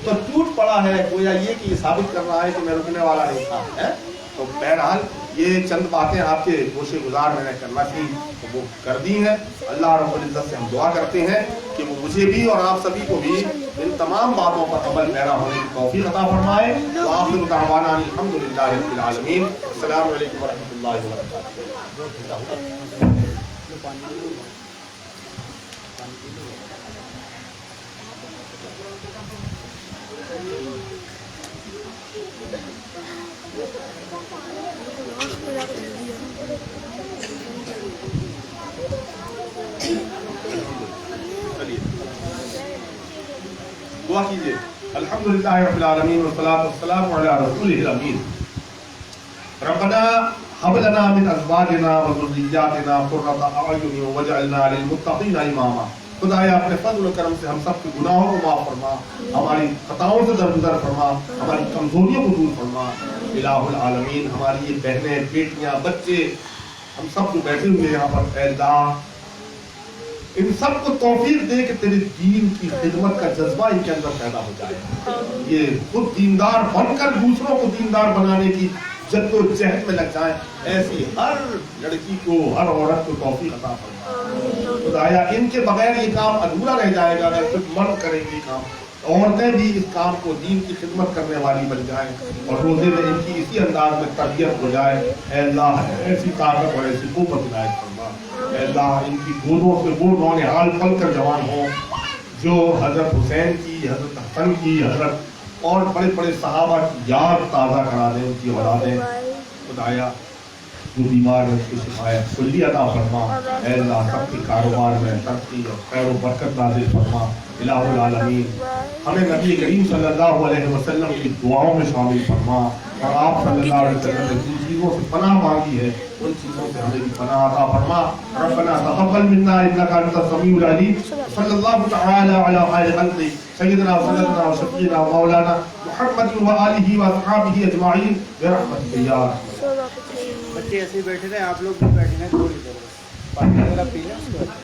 तो टूट पड़ा है, गोया ये कि ये साबित कर रहा है कि मैं रुकने वाला नहीं था, है? तो बहरहाल ये चंद बातें आपके गोशे गुजार मैंने करना थी, तो वो कर दी हैं। अल्लाह रब्बुल इज्जत से हम दुआ करते हैं कि वो मुझे भी और आप सभी को भी इन तमाम बातों पर अमल पैरा होने की तौफीक अता फरमाए। आखिर दावाना अल्हम्दुलिल्लाहि रब्बिल आलमीन। अस्सलामु अलैकुम व रहमतुल्लाहि व बरकातहू। दुआ कीजिए। अल्हम्दुलिल्लाह रब्बिल आलमीन वस्सलातु वस्सलामु अला रसूलिल अमीन। रब्बना हब लना मिन अज़वाजिना व ज़ुर्रिय्यातिना क़ुर्रता अ'युन वजअलना लिल मुत्तक़ीना इमामा। खुदाया अपने फज़्ल और करम से हम सब के गुनाहों को माफ फरमा, हमारी खताओं से दरगुजर फरमा, हमारी कमजोरियों को दूर फरमा। इलाहुल आलमीन, हमारी ये बहनें, बेटियां, बच्चे, हम सब जो बैठे हुए यहाँ पर, ऐ अल्लाह इन सबको तौफीक दे कि तेरे दीन की खिदमत का जज्बा इनके अंदर पैदा हो जाए, ये खुद दीनदार बनकर दूसरों को दीनदार बनाने की जद्दोजहद में लग जाए। ऐसी हर लड़की को, हर औरत को तौफीक अता फरमा। खुदाया इनके बगैर ये काम अधूरा रह जाएगा अगर सिर्फ मर्द करेंगे काम। औरतें भी इस काम को दीन की खिदमत करने वाली बन जाएं, और रोजे में इनकी इसी अंदाज में तरबियत हो जाए। ऐ अल्लाह ऐसी ताकत और ऐसी कुव्वत इनायत फरमा। ऐ अल्लाह इनकी गोदों से वो नौनिहाल पल कर जवान हो जो हजरत हुसैन की, हजरत हसन की, हजरत और बड़े बड़े सहाबा की याद ताज़ा करा दें, उनकी औलादें। खुदाया जो बीमार है उसकी शिफायत कुल्ली अता फरमा। ऐ अल्लाह सबके कारोबार में तरक्की और खैर व बरकत नाज़िल फरमा। इलाहुल आलमीन, हमें नबी करीम सल्लल्लाहु अलैहि वसल्लम की दुआओं में शामिल फरमा, और आप सल्लल्लाहु अलैहि वसल्लम ने जिन चीज़ों से पनाह मांगी है उन चीज़ों से हमें भी पनाह अता फरमा। रब्बना तक़ब्बल मिन्ना इन्नका अंतस समीउल अलीम। सल्लल्लाहु तआला अला खैरि खल्क़ि सय्यिदिना व सय्यिदना व शफ़ीना व मौलाना मुहम्मद व आलिहि व अस्हाबिहि अजमाइन बिरहमतिका या बच्चे ऐसे ही बैठे रहे, आप लोग भी बैठे हैं, थोड़ी देर पानी वगैरह पी लें।